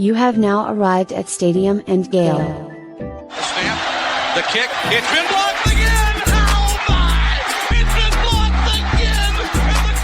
You have now arrived at Stadium and Gale. The snap, the kick, it's been blocked again! Oh my! It's been blocked again!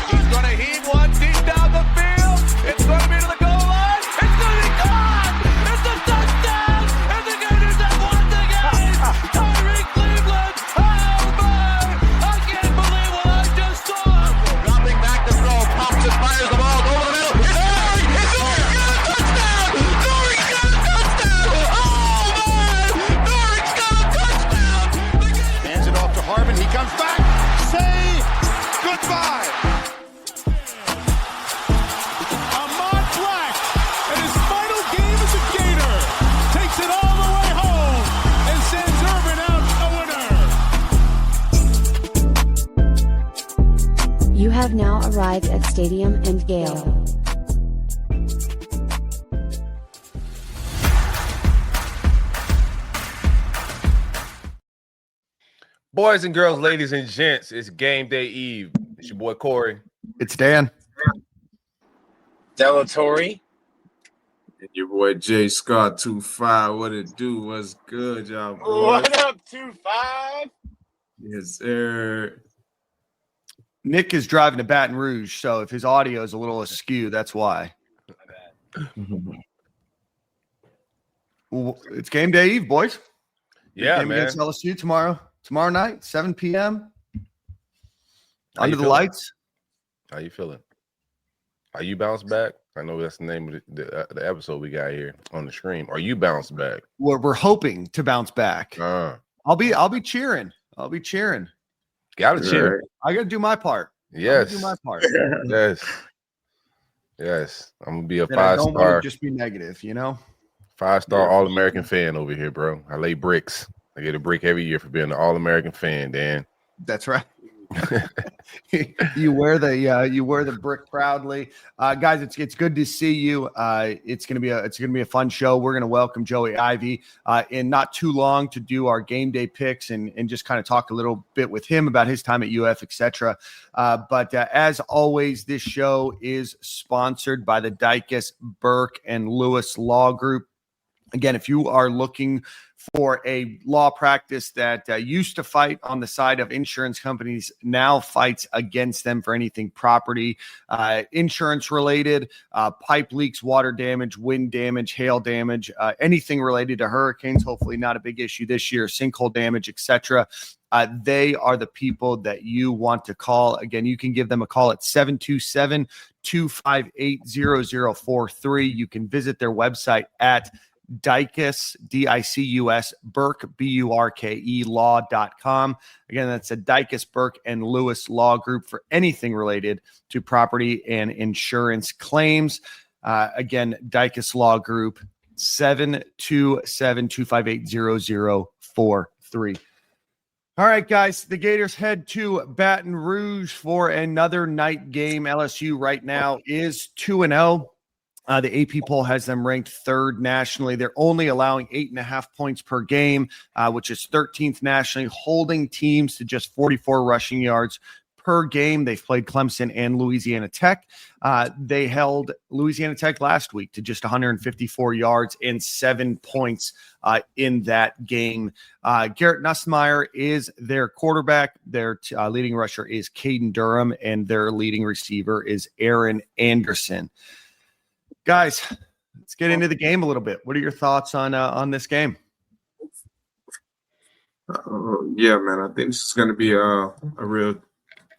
He's going to heave one deep down the field. It's going to be to the goal line. It's going to be gone! It's a touchdown! And the Gators have won the game! Tyreek Cleveland! Oh my! I can't believe what I just saw! Dropping back to throw, pops and fires the ball over the middle. It's Murray! It's Murray! Got a touchdown! Murray got a touchdown! Oh man! Murray's got a touchdown! Hands it off to Harvin. He comes back. Say goodbye. Ahmad Black, in his final game as a Gator, takes it all the way home and sends Urban out a winner. You have now arrived at Stadium and Gale. Boys and girls, ladies and gents, it's game day eve. It's your boy Corey. It's Dan. Delatory. And your boy Jay Scott 25. What it do? What's good, y'all boys? What up, 2-5? Yes, sir. Nick is driving to Baton Rouge, so if his audio is a little askew, that's why. Well, it's game day eve, boys. Yeah, Game man. against LSU tomorrow night, 7 p.m. How Under you the feeling? lights. How you feeling? Are you bounced back? I know that's the name of the episode we got here on the stream. Are you bounced back? We're hoping to bounce back. I'll be cheering. Gotta Cheer. I gotta do my part. Yes. Do my part. Yes. I'm gonna be a And I don't want to five-star just be negative, you know. All-American fan over here, bro. I lay bricks. I get a brick every year for being an All-American fan, Dan. That's right. you wear the brick proudly, guys. It's good to see you. It's gonna be a fun show. We're gonna welcome Joey Ivie in not too long to do our game day picks and just kind of talk a little bit with him about his time at UF, etc. But as always, this show is sponsored by the Dicus, Burke, and Lewis Law Group. Again, if you are looking for a law practice that used to fight on the side of insurance companies, now fights against them for anything property, insurance related, pipe leaks, water damage, wind damage, hail damage, anything related to hurricanes, hopefully not a big issue this year, sinkhole damage, etc. They are the people that you want to call. Again, you can give them a call at 727-258-0043. You can visit their website at Dicus, Dicus, Burke, Burke, law.com. Again, that's a Dicus, Burke, and Lewis Law Group for anything related to property and insurance claims. Again, Dicus Law Group, 727-258-0043. All right, guys, the Gators head to Baton Rouge for another night game. LSU right now is 2-0. The AP poll has them ranked third nationally. They're only allowing 8.5 points per game, which is 13th nationally, holding teams to just 44 rushing yards per game. They've played Clemson and Louisiana Tech. They held Louisiana Tech last week to just 154 yards and 7 points in that game. Garrett Nussmeier is their quarterback. Their leading rusher is Caden Durham, and their leading receiver is Aaron Anderson. Guys, let's get into the game a little bit. What are your thoughts on this game? Yeah, man, I think this is going to be a real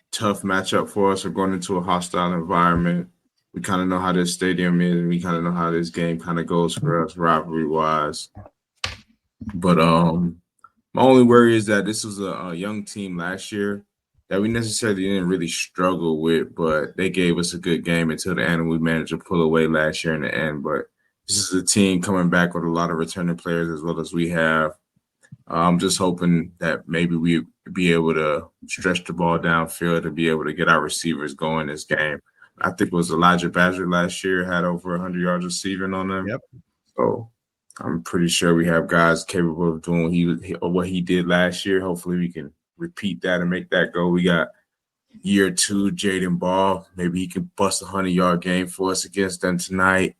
tough matchup for us. We're going into a hostile environment. We kind of know how this stadium is, and we kind of know how this game kind of goes for us rivalry-wise. But my only worry is that this was a young team last year that we necessarily didn't really struggle with, but they gave us a good game until the end, and we managed to pull away last year in the end. But this is a team coming back with a lot of returning players as well as we have. I'm just hoping that maybe we be able to stretch the ball downfield and be able to get our receivers going this game. I think it was Elijah Badger last year had over 100 yards receiving on them. Yep. So I'm pretty sure we have guys capable of doing what he did last year. Hopefully we can repeat that and make that go. We got year 2, Jaden Ball. Maybe he can bust a 100-yard game for us against them tonight.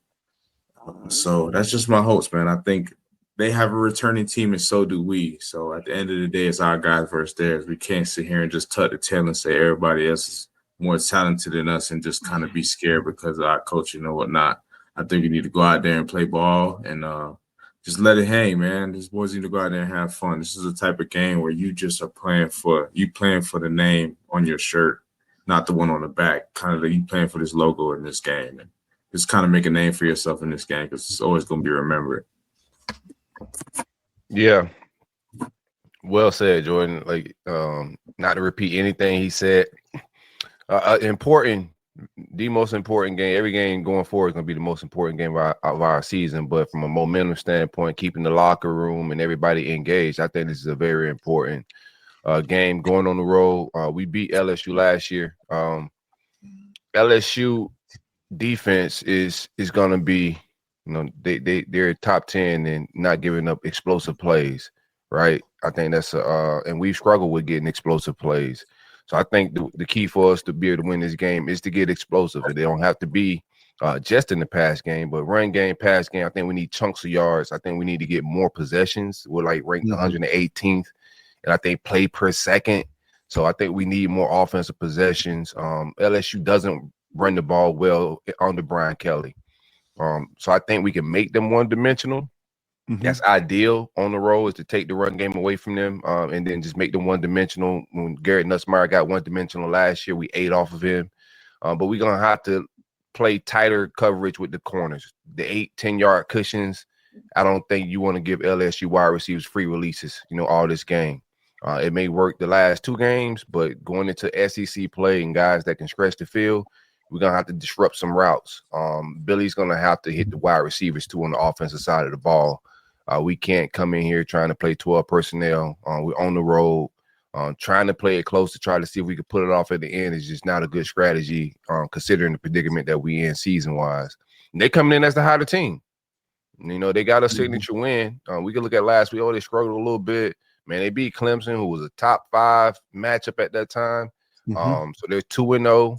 So that's just my hopes, man. I think they have a returning team, and so do we. So at the end of the day, it's our guys versus theirs. We can't sit here and just tuck the tail and say everybody else is more talented than us and just kind of be scared because of our coaching or whatnot. I think we need to go out there and play ball and just let it hang, man. These boys need to go out there and have fun. This is a type of game where you just are playing for the name on your shirt, not the one on the back. Kind of you playing for this logo in this game. And just kind of make a name for yourself in this game because it's always going to be remembered. Yeah. Well said, Jordan. Like, not to repeat anything he said. The most important game. Every game going forward is going to be the most important game of our season. But from a momentum standpoint, keeping the locker room and everybody engaged, I think this is a very important game going on the road. We beat LSU last year. LSU defense is going to be, they're top 10 and not giving up explosive plays, right? I think that's and we've struggled with getting explosive plays. So I think the key for us to be able to win this game is to get explosive. They don't have to be just in the pass game, but run game, pass game. I think we need chunks of yards. I think we need to get more possessions. We're like ranked 118th, and I think play per second. So I think we need more offensive possessions. LSU doesn't run the ball well under Brian Kelly. So I think we can make them one-dimensional. That's ideal on the road, is to take the run game away from them and then just make them one-dimensional. When Garrett Nussmeier got one-dimensional last year, we ate off of him. But we're going to have to play tighter coverage with the corners. The 8-10-yard cushions, I don't think you want to give LSU wide receivers free releases, all this game. It may work the last 2 games, but going into SEC play and guys that can stretch the field, we're going to have to disrupt some routes. Billy's going to have to hit the wide receivers, too, on the offensive side of the ball. We can't come in here trying to play 12 personnel. We're on the road. Trying to play it close to try to see if we can put it off at the end is just not a good strategy, considering the predicament that we in season-wise. And they coming in as the hotter team. They got a signature win. We can look at last week. They struggled a little bit. Man, they beat Clemson, who was a top 5 matchup at that time. So they're 2-0,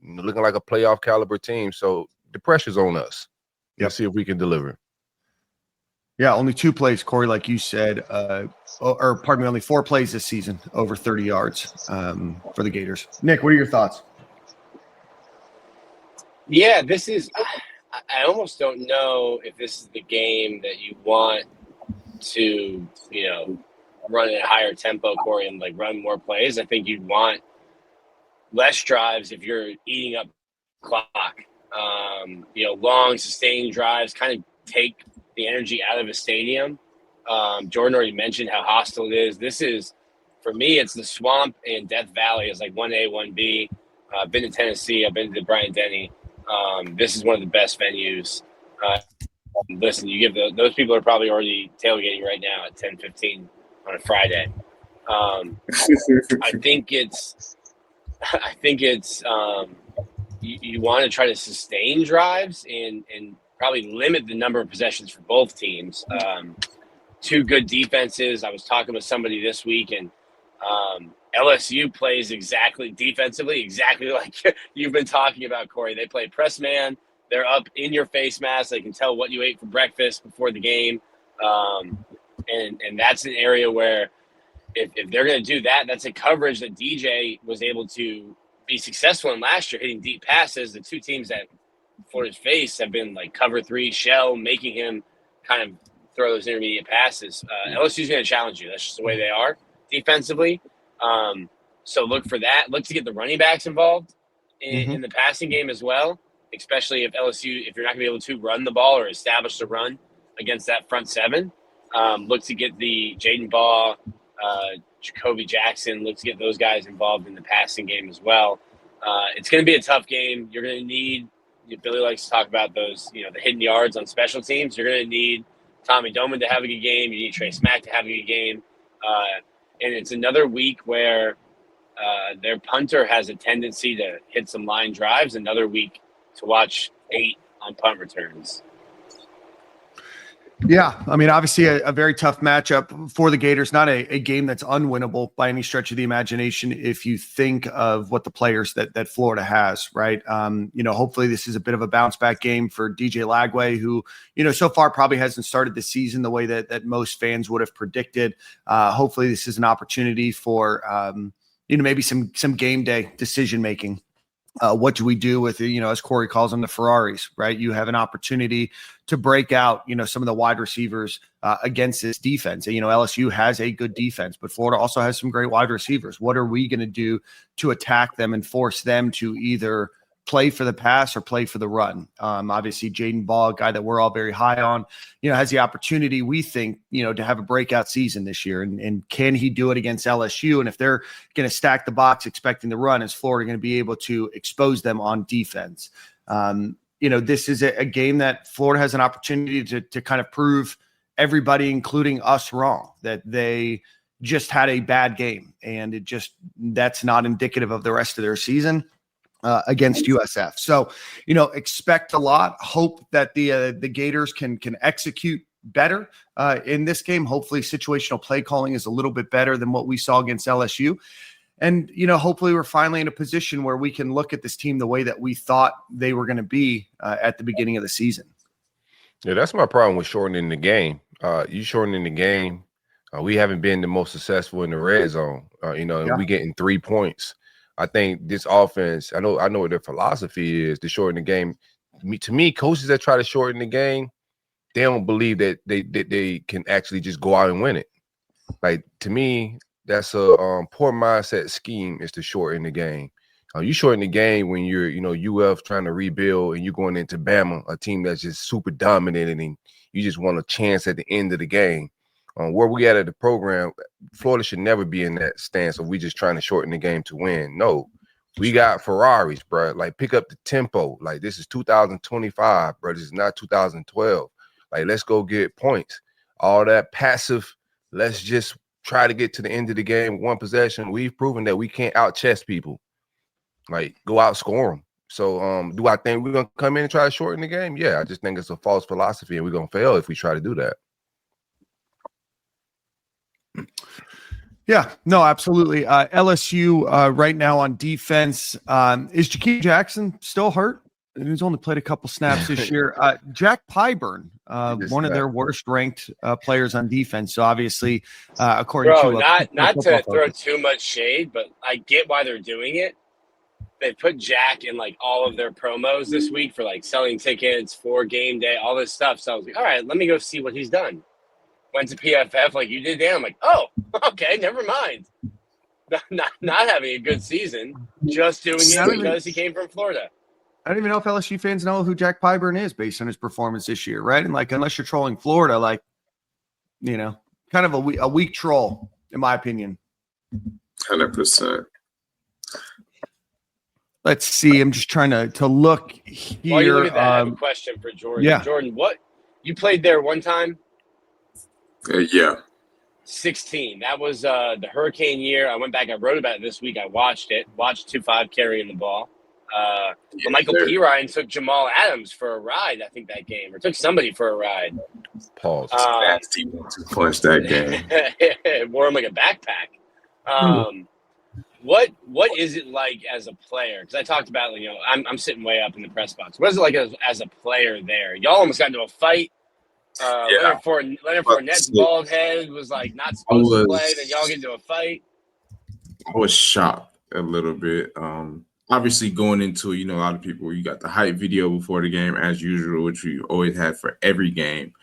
looking like a playoff caliber team. So the pressure's on us. Let's see if we can deliver. Yeah, only 2 plays, Corey, like you said, only 4 plays this season, over 30 yards for the Gators. Nick, what are your thoughts? Yeah, this is – I almost don't know if this is the game that you want to, run at a higher tempo, Corey, and, run more plays. I think you'd want less drives if you're eating up clock. Long, sustained drives kind of take – the energy out of a stadium. Jordan already mentioned how hostile it is. This is, for me, it's the Swamp and Death Valley. It's like 1A, 1B. I've been to Tennessee. I've been to the Bryant-Denny. This is one of the best venues. Listen, you give those people are probably already tailgating right now at 10:15 on a Friday. I think it's you want to try to sustain drives and probably limit the number of possessions for both teams. 2 good defenses. I was talking with somebody this week, and LSU plays defensively exactly like you've been talking about, Corey. They play press man. They're up in your face mask. They can tell what you ate for breakfast before the game. And that's an area where if they're going to do that, that's a coverage that DJ was able to be successful in last year, hitting deep passes. The 2 teams that Florida's face have been like cover 3 shell, making him kind of throw those intermediate passes. LSU's going to challenge you. That's just the way they are defensively. So look for that. Look to get the running backs involved in the passing game as well, especially if LSU, if you're not going to be able to run the ball or establish the run against that front 7. Look to get the Jaden Baugh, Jacoby Jackson, look to get those guys involved in the passing game as well. It's going to be a tough game. You're going to need Billy likes to talk about those, the hidden yards on special teams. You're going to need Tommy Doman to have a good game. You need Trey Smack to have a good game. And it's another week where their punter has a tendency to hit some line drives, another week to watch 8 on punt returns. Yeah, I mean, obviously a very tough matchup for the Gators, not a game that's unwinnable by any stretch of the imagination if you think of what the players that Florida has, right? Hopefully this is a bit of a bounce back game for DJ Lagway, who, so far probably hasn't started the season the way that most fans would have predicted. Hopefully this is an opportunity for, maybe some game day decision making. What do we do with, as Corey calls them, the Ferraris, right? You have an opportunity to break out, some of the wide receivers against this defense. LSU has a good defense, but Florida also has some great wide receivers. What are we going to do to attack them and force them to either play for the pass or play for the run? Obviously, Jaden Ball, a guy that we're all very high on, has the opportunity, we think, to have a breakout season this year. And can he do it against LSU? And if they're going to stack the box expecting the run, is Florida going to be able to expose them on defense? This is a game that Florida has an opportunity to kind of prove everybody, including us, wrong, that they just had a bad game. And that's not indicative of the rest of their season. Against USF. So, expect a lot. Hope that the Gators can execute better in this game. Hopefully situational play calling is a little bit better than what we saw against LSU. And, hopefully we're finally in a position where we can look at this team the way that we thought they were going to be at the beginning of the season. Yeah, that's my problem with shortening the game. You shortening the game. We haven't been the most successful in the red zone. We getting 3 points. I think this offense, I know what their philosophy is to shorten the game. To me, coaches that try to shorten the game, they don't believe that they can actually just go out and win it. Like, to me, that's a poor mindset scheme, is to shorten the game. You shorten the game when you're, UF trying to rebuild and you're going into Bama, a team that's just super dominating, and you just want a chance at the end of the game. Where we at the program, Florida should never be in that stance of we just trying to shorten the game to win. No, we got Ferraris, bro. Like, pick up the tempo. Like, this is 2025, bro. This is not 2012. Like, let's go get points. All that passive, let's just try to get to the end of the game with one possession. We've proven that we can't out-chess people. Like, go outscore them. So, do I think we're going to come in and try to shorten the game? Yeah, I just think it's a false philosophy, and we're going to fail if we try to do that. Yeah, no, absolutely. LSU right now on defense, is Jakeem Jackson still hurt? He's only played a couple snaps this year. Jack Pyburn, one of their worst ranked players on defense. So obviously, according to not to throw too much shade, but I get why they're doing it. They put Jack in like all of their promos this week for like selling tickets for game day, all this stuff. So I was like, all right, let me go see what he's done. Went to PFF like you did, Dan. I'm like, oh, okay, never mind. Not having a good season, just doing it because he came from Florida. I don't even know if LSU fans know who Jack Pyburn is based on his performance this year, right? And like, unless you're trolling Florida, like, kind of a weak troll, in my opinion. 100%. Let's see. I'm just trying to look here. While you look at that, I have a question for Jordan. Yeah. Jordan, what you played there one time? Yeah. 16. That was the hurricane year. I went back. I wrote about it this week. I watched it. Watched 2-5 carrying the ball. Michael P. Ryan took Jamal Adams for a ride, I think, that game. Or took somebody for a ride. Pause. Nasty to punch that game. Wore him like a backpack. What is it like as a player? Because I talked about, I'm sitting way up in the press box. What is it like as a player there? Y'all almost got into a fight. Leonard Fournette's bald head was like not supposed to play. Then y'all get into a fight. I was shocked a little bit. Obviously, going into a lot of people, you got the hype video before the game as usual, which we always had for every game.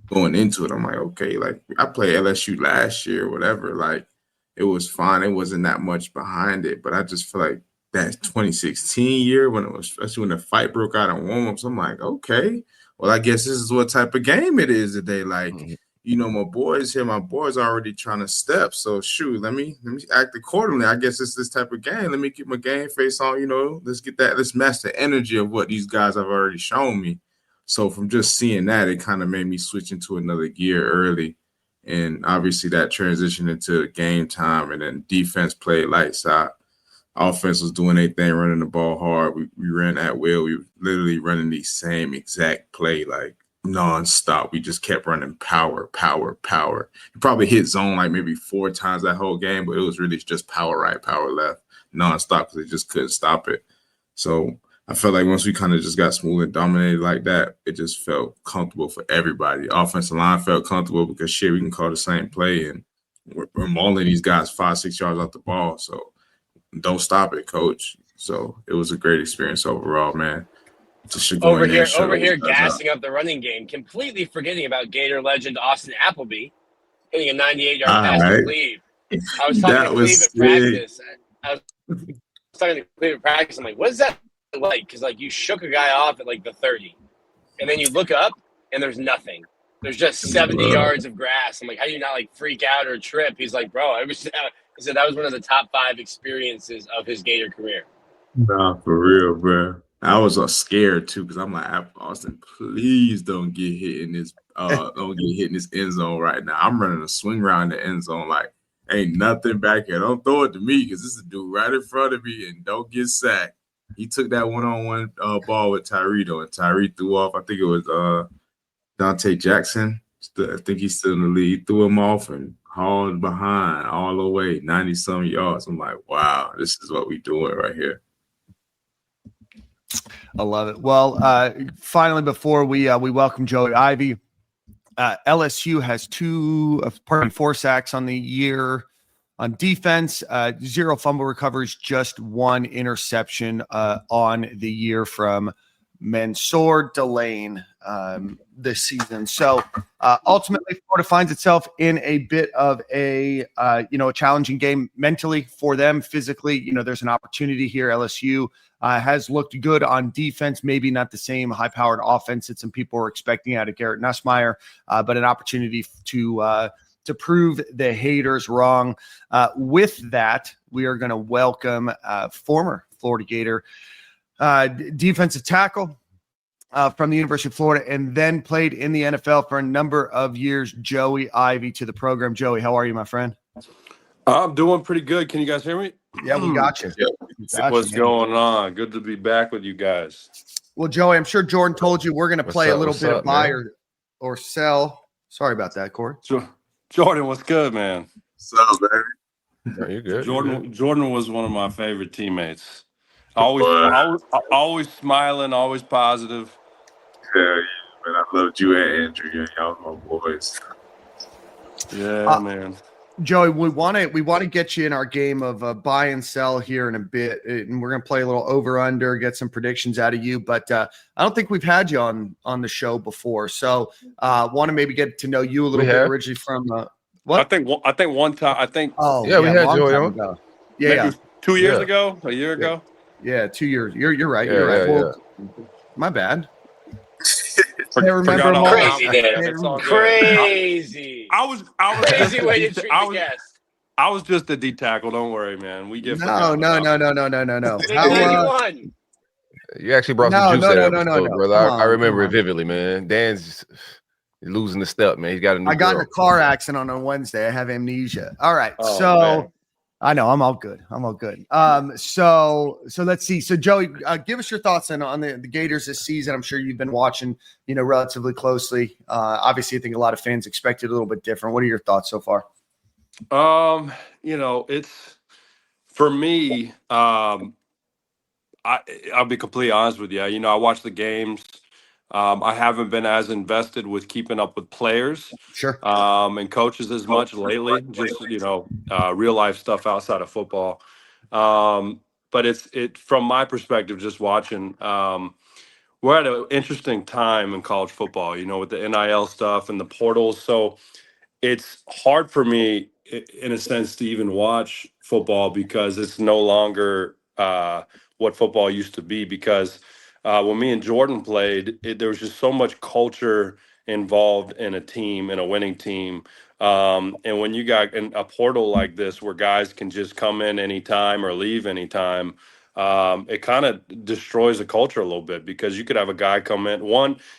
Going into it, I'm like, okay, like I played LSU last year, whatever. Like it was fine. It wasn't that much behind it, but I just feel like that 2016 year especially when the fight broke out in warm-ups, I'm like, okay. Well, I guess this is what type of game it is today. Like, my boys here, my boys already trying to step. So shoot, let me act accordingly. I guess it's this type of game. Let me keep my game face on, let's match the energy of what these guys have already shown me. So from just seeing that, it kind of made me switch into another gear early. And obviously that transitioned into game time, and then defense played lights out. Offense was doing their thing, running the ball hard. We ran at will. We were literally running the same exact play, like nonstop. We just kept running power. He probably hit zone like maybe 4 times that whole game, but it was really just power right, power left, nonstop, because they just couldn't stop it. So I felt like once we kind of just got smooth and dominated like that, it just felt comfortable for everybody. The offensive line felt comfortable because, shit, we can call the same play, and we're mauling these guys 5-6 yards off the ball. So don't stop it, coach. So it was a great experience overall, man. Over here gassing up the running game, completely forgetting about Gator legend Austin Appleby hitting a 98-yard pass to Cleve. I was talking to Cleve at practice. I'm like, what is that like? Because, like, you shook a guy off at, like, the 30. And then you look up, and there's nothing. There's just 70 yards of grass. I'm like, how do you not, like, freak out or trip? He's like, bro, he said that was one of the top 5 experiences of his Gator career. Nah, for real, bro. I was scared too, because I'm like, Austin, please don't get hit in this end zone right now. I'm running a swing around the end zone like ain't nothing back here. Don't throw it to me, because this is a dude right in front of me, and don't get sacked. He took that one-on-one ball with Tyree though, and Tyree threw off. I think it was Dante Jackson. I think he's still in the lead. He threw him off and hauled behind all the way 90-some yards. I'm like, wow, this is what we doing right here. I love it. Well, finally, before we welcome Joey Ivie, LSU has 4 sacks on the year on defense, 0 fumble recoveries, just 1 interception on the year from Mansour Delane this season. So ultimately, Florida finds itself in a bit of a challenging game mentally for them. Physically, there's an opportunity here. LSU has looked good on defense, maybe not the same high-powered offense that some people were expecting out of Garrett Nussmeier, but an opportunity to prove the haters wrong. With that, we are going to welcome former Florida Gator defensive tackle from the University of Florida, and then played in the NFL for a number of years, Joey Ivie, to the program. Joey, how are you, my friend? I'm doing pretty good. Can you guys hear me? Yeah, we got you. What's going on? Good to be back with you guys. Well, Joey, I'm sure Jordan told you we're going to play a little bit of buy or sell. Sorry about that, Corey. Jordan, what's good, man? What's up, baby? No, you're good. Jordan was one of my favorite teammates. Always smiling, always positive. Yeah, man, I loved you and Andrew. Y'all my boys. Yeah, man. Joey, we want to get you in our game of buy and sell here in a bit, and we're going to play a little over under, get some predictions out of you. But I don't think we've had you on the show before, so want to maybe get to know you a little bit. Originally from what? I think one time. We had Joey on. Yeah, 2 years ago, a year ago. Yeah, 2 years. You're right. You're right. Well, my bad. I remember Crazy. I was crazy way to treat the guest. I was just a D tackle. Don't worry, man. We get no. You actually brought some juice there, brother. I remember it vividly, man. Dan's losing the step, man. He's got a new I got girl. in a car accident on a Wednesday. I have amnesia. All right, man. I know I'm all good. So let's see. So Joey, give us your thoughts on the Gators this season. I'm sure you've been watching, relatively closely. Obviously, I think a lot of fans expected a little bit different. What are your thoughts so far? It's for me. I'll be completely honest with you. I watch the games. I haven't been as invested with keeping up with players, and coaches as much lately. Just real life stuff outside of football. But it from my perspective, just watching. We're at an interesting time in college football. With the NIL stuff and the portals. So it's hard for me, in a sense, to even watch football because it's no longer what football used to be. Because when me and Jordan played, there was just so much culture involved in a team, in a winning team. And when you got a portal like this where guys can just come in anytime or leave anytime, it kind of destroys the culture a little bit because you could have a guy come in.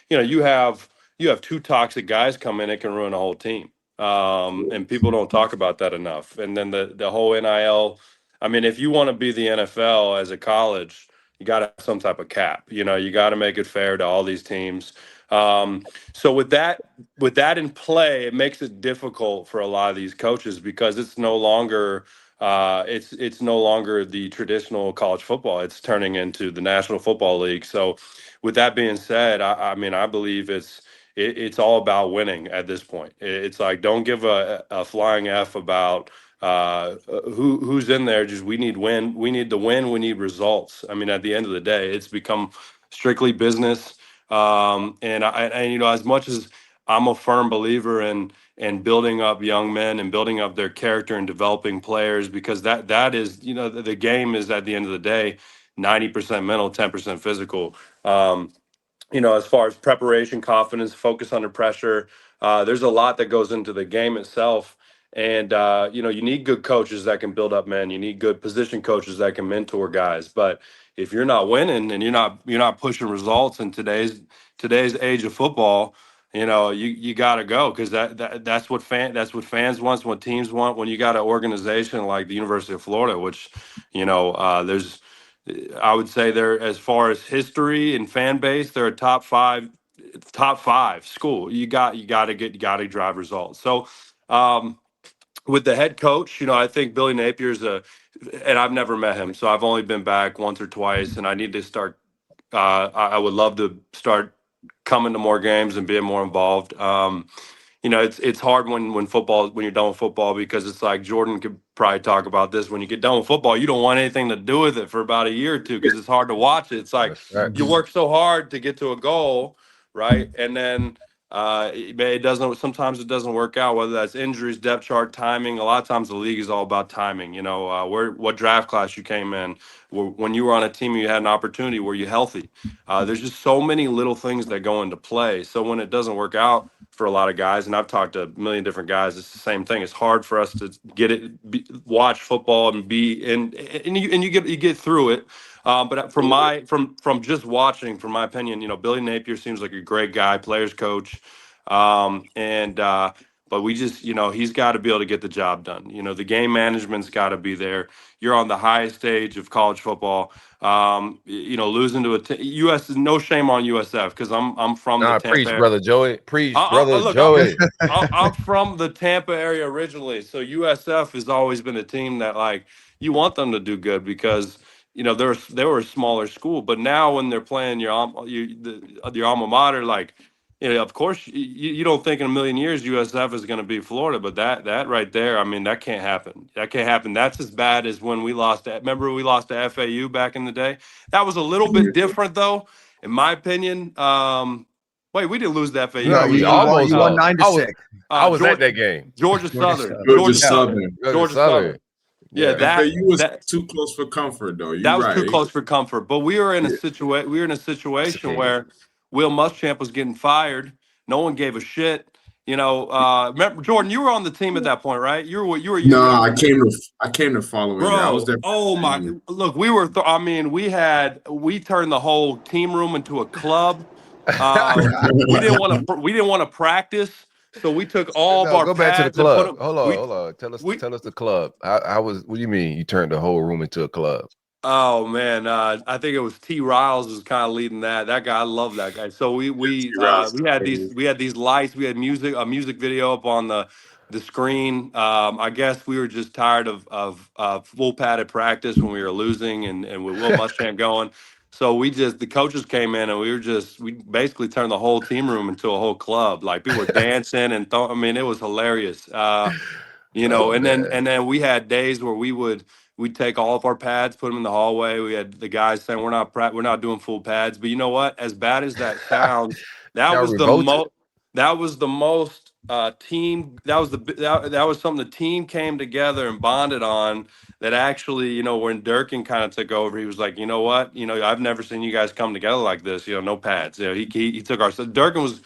You have 2 toxic guys come in, it can ruin a whole team. And people don't talk about that enough. And then the whole NIL, if you want to be the NFL as a college, you got to have some type of cap. You got to make it fair to all these teams. So with that in play, it makes it difficult for a lot of these coaches because it's no longer it's no longer the traditional college football. It's turning into the National Football League. So with that being said, I mean, I believe it's all about winning at this point. It's like, don't give a flying F about who's in there. Just we need win. We need the win. We need results. I mean, at the end of the day, it's become strictly business. And as much as I'm a firm believer in building up young men and building up their character and developing players, because that is, the game is at the end of the day 90% mental, 10% physical. As far as preparation, confidence, focus under pressure, there's a lot that goes into the game itself. And, you need good coaches that can build up men. You need good position coaches that can mentor guys. But if you're not winning and you're not pushing results in today's age of football, you got to go, because that's what fans want, what teams want. When you got an organization like the University of Florida, which, there's, I would say they're, as far as history and fan base, they're a top five school. You got to drive results. So, with the head coach, I think Billy Napier's and I've never met him, so I've only been back once or twice, and I need to start. I would love to start coming to more games and being more involved. It's hard when you're done with football, because it's like Jordan could probably talk about this. When you get done with football, you don't want anything to do with it for about a year or two, because it's hard to watch it. It's like you work so hard to get to a goal, right? And then it doesn't. Sometimes it doesn't work out, whether that's injuries, depth chart, timing. A lot of times the league is all about timing. What draft class you came in, when you were on a team, you had an opportunity. Were you healthy? There's just so many little things that go into play. So when it doesn't work out for a lot of guys, and I've talked to a million different guys, it's the same thing. It's hard for us to watch football and you get through it. But from just watching, from my opinion, Billy Napier seems like a great guy, players coach, but we just, he's got to be able to get the job done. The game management's got to be there. You're on the highest stage of college football. Losing to US, no shame on USF, because I'm from the Tampa. Preach, brother Joey. Preach, brother Joey. I'm from the Tampa area originally, so USF has always been a team that, like, you want them to do good, because they were a smaller school. But now when they're playing your alma mater, like, of course you don't think in a million years USF is going to beat Florida, but that right there, I mean, that can't happen. That's as bad as when we lost to, remember we lost to FAU back in the day. That was a little bit different, though, in my opinion. Wait, we didn't lose to FAU. No, you won 9-6. I was at that game. Georgia Southern. Yeah, FAU was too close for comfort, though. That was too close for comfort. But we were in a situation where Will Muschamp was getting fired. No one gave a shit. Remember, Jordan, you were on the team at that point, right? You were. No, I came to follow it. I was there. Oh my! Look, we were. We turned the whole team room into a club. We didn't want to practice. So we took all of our go back to the pads club. Hold on. Tell us the club. What do you mean you turned the whole room into a club? Oh man, I think it was T. Riles was kind of leading that. That guy, I love that guy. So we had these lights. We had a music video up on the screen. I guess we were just tired of full padded practice when we were losing, and with Will Muschamp going. So the coaches came in, and we basically turned the whole team room into a whole club. Like, people were dancing and it was hilarious. And then we had days where we'd take all of our pads, put them in the hallway. We had the guys saying we're not doing full pads. But you know what? As bad as that sounds, that was the most team. That was something the team came together and bonded on. That actually, when Durkin kind of took over, he was like, you know what? I've never seen you guys come together like this. No pads. He took our. Durkin was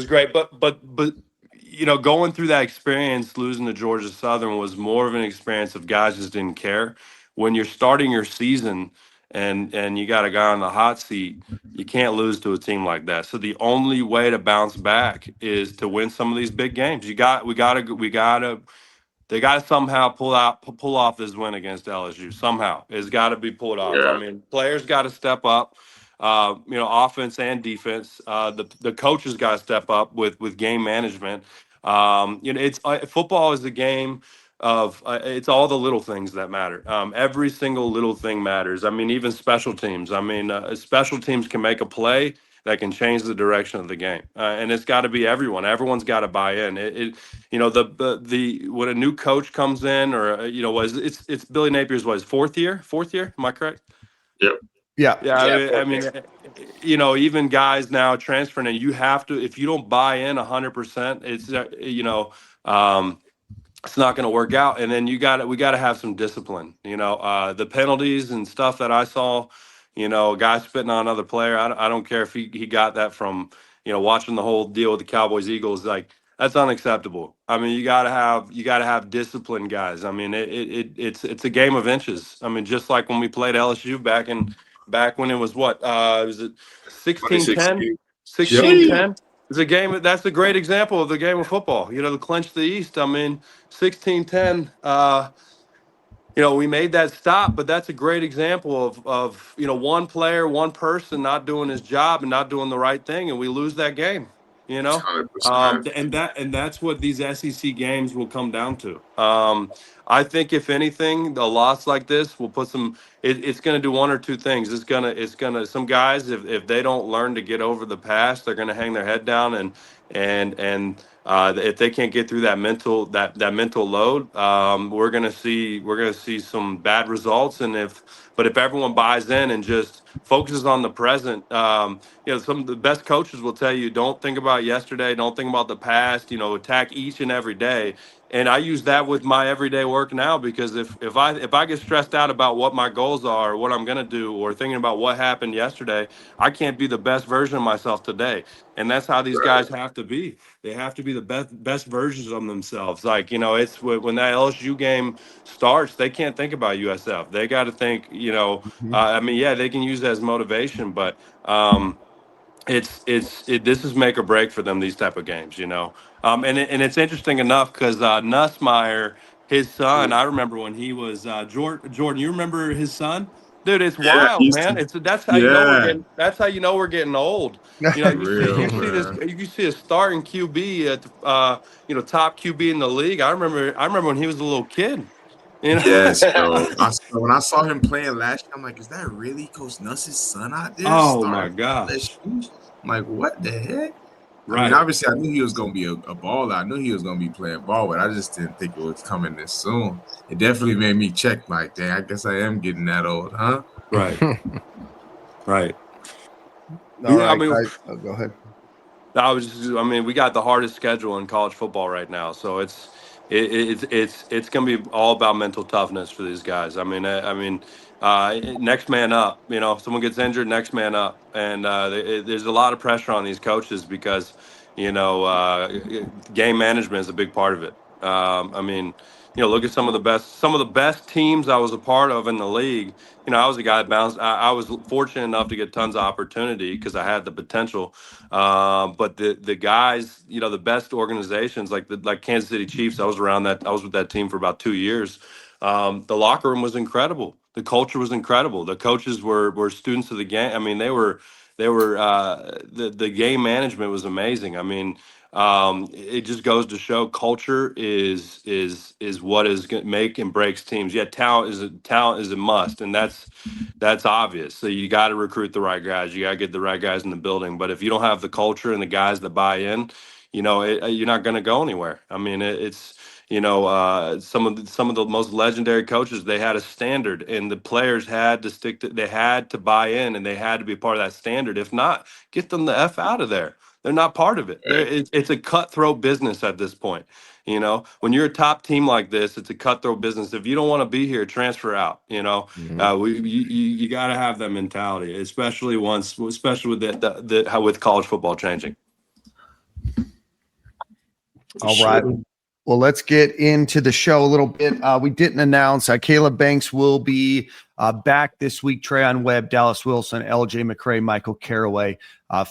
great, but going through that experience, losing to Georgia Southern, was more of an experience of guys just didn't care. When you're starting your season and you got a guy on the hot seat, you can't lose to a team like that. So the only way to bounce back is to win some of these big games. They got to somehow pull off this win against LSU. Somehow it's got to be pulled off. Yeah. I mean, players got to step up. offense and defense. The coaches got to step up with game management. It's football is a game of it's all the little things that matter. Every single little thing matters. I mean, even special teams. I mean, special teams can make a play that can change the direction of the game, and it's got to be everyone. Everyone's got to buy in. When a new coach comes in, or it's Billy Napier's his fourth year. Am I correct? Yep. Yeah. I mean, even guys now transferring, and you have to, if you don't buy in 100%, it's not going to work out. And then we got to have some discipline. The penalties and stuff that I saw, a guy spitting on another player. I don't care if he got that from, watching the whole deal with the Cowboys Eagles. Like, that's unacceptable. I mean, you got to have discipline, guys. I mean, it's a game of inches. I mean, just like when we played LSU back when it was was it 16-10? 16-10? It's a game. That's a great example of the game of football. To clinch the East. I mean, 16-10. We made that stop, but that's a great example of one player, one person not doing his job and not doing the right thing, and we lose that game. 100%. And that's what these SEC games will come down to. I think if anything, a loss like this will put some. It's going to do one or two things. It's gonna. Some guys, if they don't learn to get over the past, they're going to hang their head down and if they can't get through that mental load, we're going to see some bad results. But if everyone buys in and just focuses on the present, some of the best coaches will tell you, don't think about yesterday, don't think about the past. Attack each and every day. And I use that with my everyday work now, because if I get stressed out about what my goals are, or what I'm going to do, or thinking about what happened yesterday, I can't be the best version of myself today. And that's how these guys have to be. They have to be the best versions of themselves. Like, it's when that LSU game starts, they can't think about USF. They got to think, they can use that as motivation, but this is make or break for them, these type of games, and it's interesting enough because Nussmeier, his son, I remember when he was Jordan. You remember his son? Dude, it's wild, man. That's how you know we're getting old. You see a starting QB at top QB in the league. I remember when he was a little kid. Yes, bro. When I saw him playing last year, I'm like, is that really Coach Nuss's son out there? Oh my gosh! I'm like, what the heck? Right. I mean, obviously, I knew he was going to be a baller. I knew he was going to be playing ball, but I just didn't think it was coming this soon. It definitely made me check, like, dang, I guess I am getting that old, huh? Right. Right. All right, guys. Go ahead. We got the hardest schedule in college football right now, so it's going to be all about mental toughness for these guys. Next man up. Someone gets injured, next man up, and there's a lot of pressure on these coaches because game management is a big part of it. Look at some of the best teams I was a part of in the league. I was a guy that bounced. I was fortunate enough to get tons of opportunity because I had the potential. But the guys, the best organizations like Kansas City Chiefs, I was with that team for about 2 years. The locker room was incredible. The culture was incredible. The coaches were students of the game. I mean, the game management was amazing. It just goes to show culture is what is going to make and breaks teams. Yeah, talent is a must, and that's obvious. So you got to recruit the right guys. You got to get the right guys in the building. But if you don't have the culture and the guys that buy in, you're not going to go anywhere. Some of the most legendary coaches, they had a standard, and the players had to they had to buy in, and they had to be part of that standard. If not, get them the F out of there. They're not part of it. It's a cutthroat business at this point. When you're a top team like this, it's a cutthroat business. If you don't want to be here, transfer out. You got to have that mentality, especially with college football changing. All right. Well, let's get into the show a little bit. We didn't announce Caleb Banks will be back this week. Trayon Webb, Dallas Wilson, LJ McCray, Michael Caraway,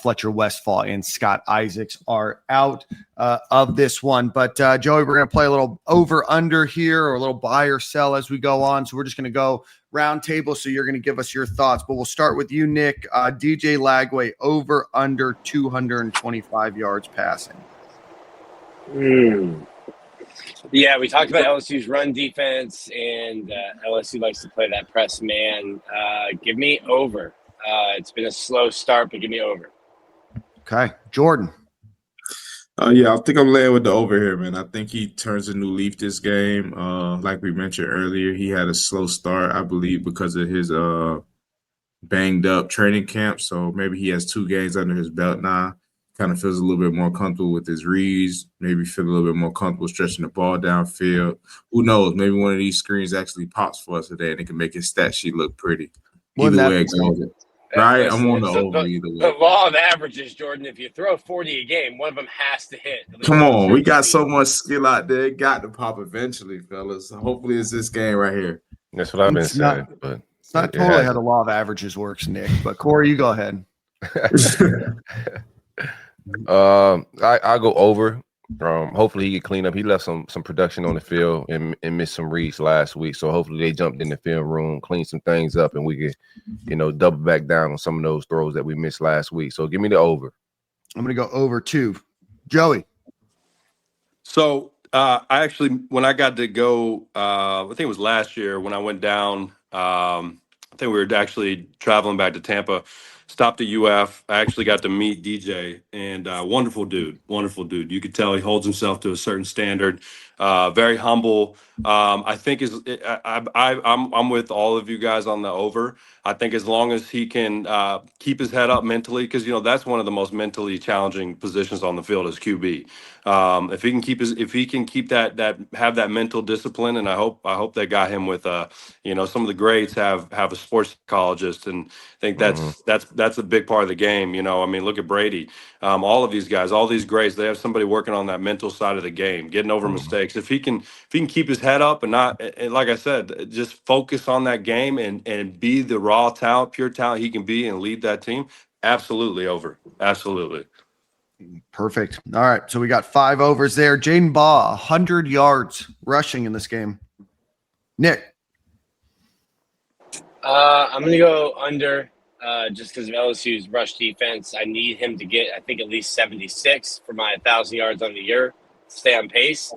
Fletcher Westfall, and Scott Isaacs are out of this one. But Joey, we're going to play a little over-under here, or a little buy or sell as we go on. So we're just going to go round table. So you're going to give us your thoughts. But we'll start with you, Nick. DJ Lagway, over under 225 yards passing. Yeah, we talked about LSU's run defense, and LSU likes to play that press man. Give me over. It's been a slow start, but give me over. Okay. Jordan. Yeah, I think I'm laying with the over here, man. I think he turns a new leaf this game. Like we mentioned earlier, he had a slow start, I believe, because of his banged up training camp. So maybe he has 2 games under his belt now. Kind of feels a little bit more comfortable with his reads, maybe feel a little bit more comfortable stretching the ball downfield. Who knows? Maybe one of these screens actually pops for us today and it can make his stat sheet look pretty. Either way it goes. Right? I'm on the over either way. The law of averages, Jordan, if you throw 40 a game, one of them has to hit. Come on. We got so much skill out there. It got to pop eventually, fellas. Hopefully it's this game right here. That's what I've been saying. But it's not totally how the law of averages works, Nick. But Corey, you go ahead. I go over. Hopefully he can clean up. He left some production on the field and missed some reads last week. So hopefully they jumped in the film room, cleaned some things up, and we can, double back down on some of those throws that we missed last week. So give me the over. I'm going to go over too. Joey. So I actually, when I got to go, I think it was last year when I went down, I think we were actually traveling back to Tampa. Stopped at UF. I actually got to meet DJ, and wonderful dude. You could tell he holds himself to a certain standard. Very humble. I think I'm with all of you guys on the over. I think as long as he can keep his head up mentally, because that's one of the most mentally challenging positions on the field is QB. If he can keep have that mental discipline, and I hope they got him with some of the greats have a sports psychologist, and I think that's a big part of the game. Look at Brady. All of these guys, all these greats, they have somebody working on that mental side of the game, getting over mistakes. If he can keep his head up and not, and like I said, just focus on that game and be the raw talent, pure talent he can be and lead that team, absolutely over. Absolutely. Perfect. All right. So we got 5 overs there. Jaden Baugh, 100 yards rushing in this game. Nick. I'm going to go under just because of LSU's rush defense. I need him to get, I think, at least 76 for my 1,000 yards on the year. Stay on pace.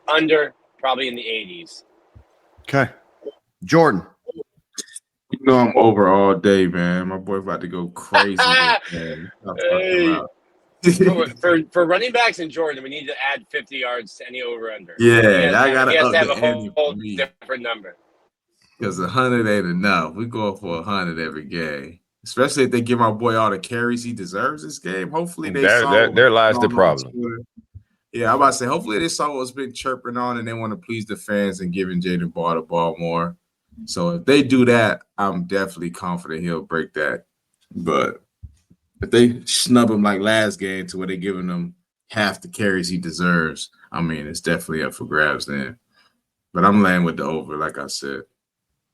Under, probably in the 80s. Okay. Jordan. I'm over all day, man. My boy about to go crazy. For running backs in Jordan, we need to add 50 yards to any over-under. Yeah, I got to have a whole different number. Because 100 ain't enough. We go for 100 every game. Especially if they give my boy all the carries he deserves this game. Hopefully there lies the problem. Yeah, I'm about to say, hopefully they saw what's been chirping on and they want to please the fans and giving Jaden Baugh the ball more. So if they do that, I'm definitely confident he'll break that. But if they snub him like last game to where they're giving him half the carries he deserves, it's definitely up for grabs then. But I'm laying with the over, like I said.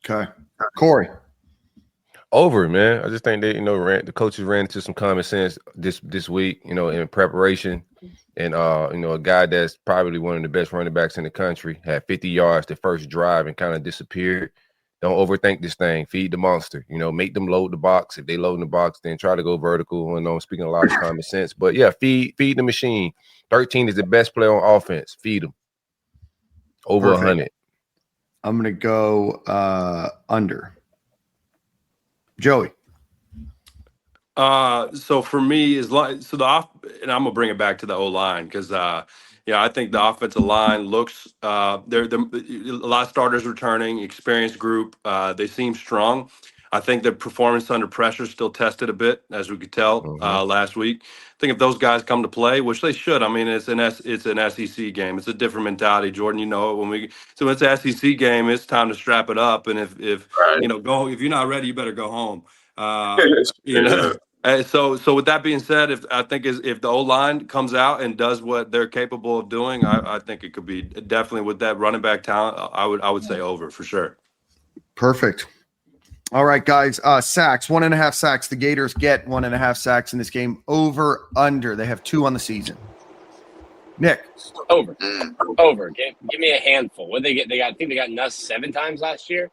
Okay. Corey. Over, man. I just think they, the coaches ran into some common sense this week, in preparation. And, a guy that's probably one of the best running backs in the country had 50 yards the first drive and kind of disappeared. Don't overthink this thing. Feed the monster. Make them load the box. If they load in the box, then try to go vertical. And I'm speaking a lot of common sense. But, yeah, feed the machine. 13 is the best player on offense. Feed them. Over 100. I'm going to go under. Joey. So for me, and I'm gonna bring it back to the O-line because I think the offensive line looks they're a lot of starters returning, experienced group. They seem strong. I think the performance under pressure still tested a bit, as we could tell last week. I think if those guys come to play, which they should, it's an SEC game. It's a different mentality, Jordan. When it's an SEC game, it's time to strap it up. And if you're not ready, you better go home. So with that being said, if the O-line comes out and does what they're capable of doing, I think it could be definitely with that running back talent. I would say over for sure. Perfect. All right, guys. Sacks, 1.5 sacks. The Gators get 1.5 sacks in this game. Over, under. They have 2 on the season. Nick. Over. Give me a handful. What they get? I think they got Nuss 7 times last year.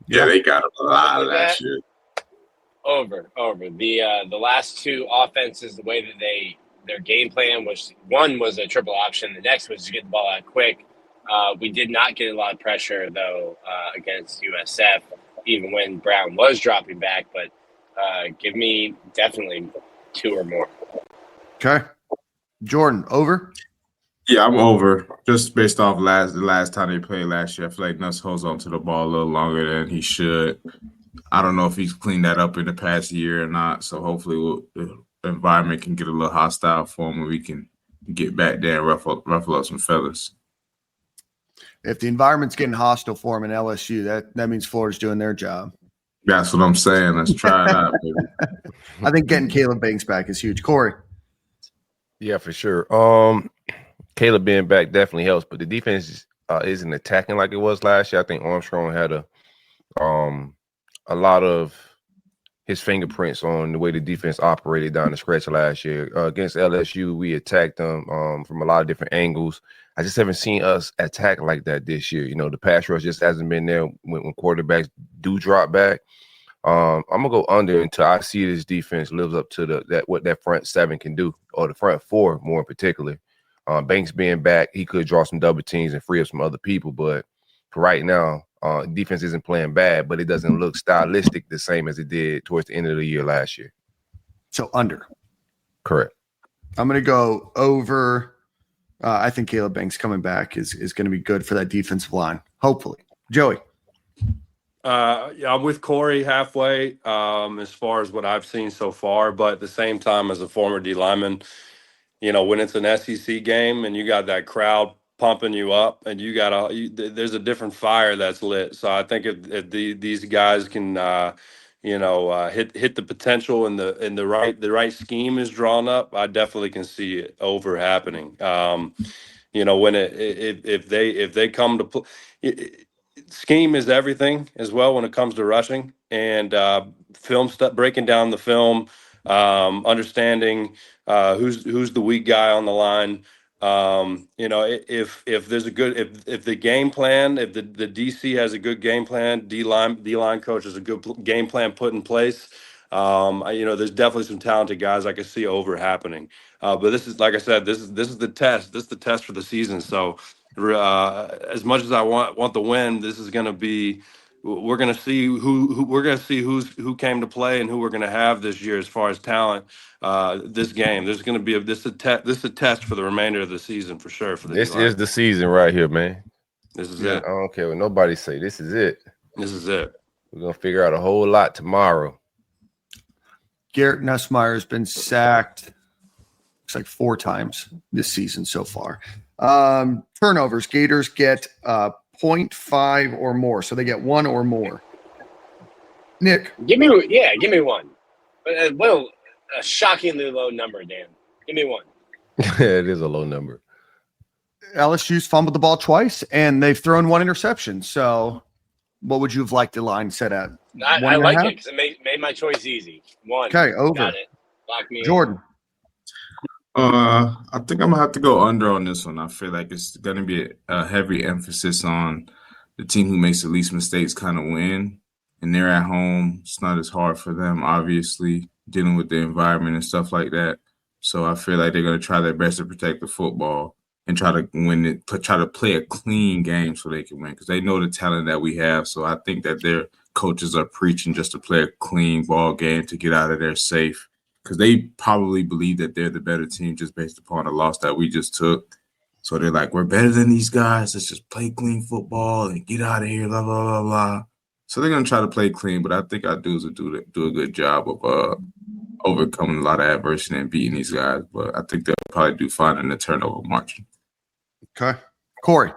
Yeah, they got a lot last year. Over. The last 2 offenses, the way that their game plan was, one was a triple option. The next was to get the ball out quick. We did not get a lot of pressure though against USF, even when Brown was dropping back. But give me definitely 2 or more. Okay. Jordan, over? Yeah, I'm over. Just based off the last time they played last year, I feel like Nuss holds on to the ball a little longer than he should. I don't know if he's cleaned that up in the past year or not. So hopefully the environment can get a little hostile for him and we can get back there and ruffle up some feathers. If the environment's getting hostile for him in LSU, that means Florida's doing their job. That's what I'm saying. Let's try it out, baby. I think getting Caleb Banks back is huge. Corey. Yeah, for sure. Caleb being back definitely helps, but the defense isn't attacking like it was last year. I think Armstrong had a lot of his fingerprints on the way the defense operated down the stretch last year. Against LSU, we attacked them from a lot of different angles. I just haven't seen us attack like that this year. You know, the pass rush just hasn't been there when quarterbacks do drop back. I'm gonna go under until I see this defense lives up to what that front 7 can do, or the front 4 more in particular. Banks being back, he could draw some double teams and free up some other people, but for right now, defense isn't playing bad, but it doesn't look stylistic the same as it did towards the end of the year last year. So under. Correct. I'm going to go over. I think Caleb Banks coming back is going to be good for that defensive line, hopefully. Joey. Yeah, I'm with Corey halfway as far as what I've seen so far, but at the same time, as a former D lineman, you know, when it's an SEC game and you got that crowd pumping you up, and there's a different fire that's lit. So I think if these guys can, hit the potential and the right scheme is drawn up, I definitely can see it over happening. When if they come to play, scheme is everything as well when it comes to rushing and film stuff, breaking down the film, understanding who's the weak guy on the line. If there's if the game plan, if the DC has a good game plan, D line coach has a good game plan put in place, there's definitely some talented guys I can see over happening. But this is, like I said, this is the test. This is the test for the season. So as much as I want the win, this is going to be. We're going to see who came to play and who we're going to have this year as far as talent. This game, there's going to be this is a test for the remainder of the season for sure. This is the season right here, man. This is it. I don't care what nobody say. This is it. This is it. We're gonna figure out a whole lot tomorrow. Garrett Nussmeier has been sacked. Looks like 4 times this season so far. Turnovers. Gators get 0.5 or more, so they get 1 or more. Nick, give me 1. Well, a shockingly low number, Dan. Give me 1. It is a low number. LSU's fumbled the ball twice, and they've thrown 1 interception. So, what would you have liked the line set at? I like it because it made my choice easy. 1. Okay, over. Got it. Lock me Jordan. I think I'm gonna have to go under on this one. I feel like it's gonna be a heavy emphasis on the team who makes the least mistakes kind of win, and they're at home. It's not as hard for them, obviously, dealing with the environment and stuff like that. So I feel like they're gonna try their best to protect the football and try to win it, try to play a clean game so they can win, because they know the talent that we have. So I think that their coaches are preaching just to play a clean ball game to get out of there safe, because they probably believe that they're the better team just based upon the loss that we just took. So they're like, we're better than these guys. Let's just play clean football and get out of here, blah, blah, blah, blah. So they're going to try to play clean, but I think our dudes will do a good job of overcoming a lot of adversity and beating these guys. But I think they'll probably do fine in the turnover margin. Okay. Corey.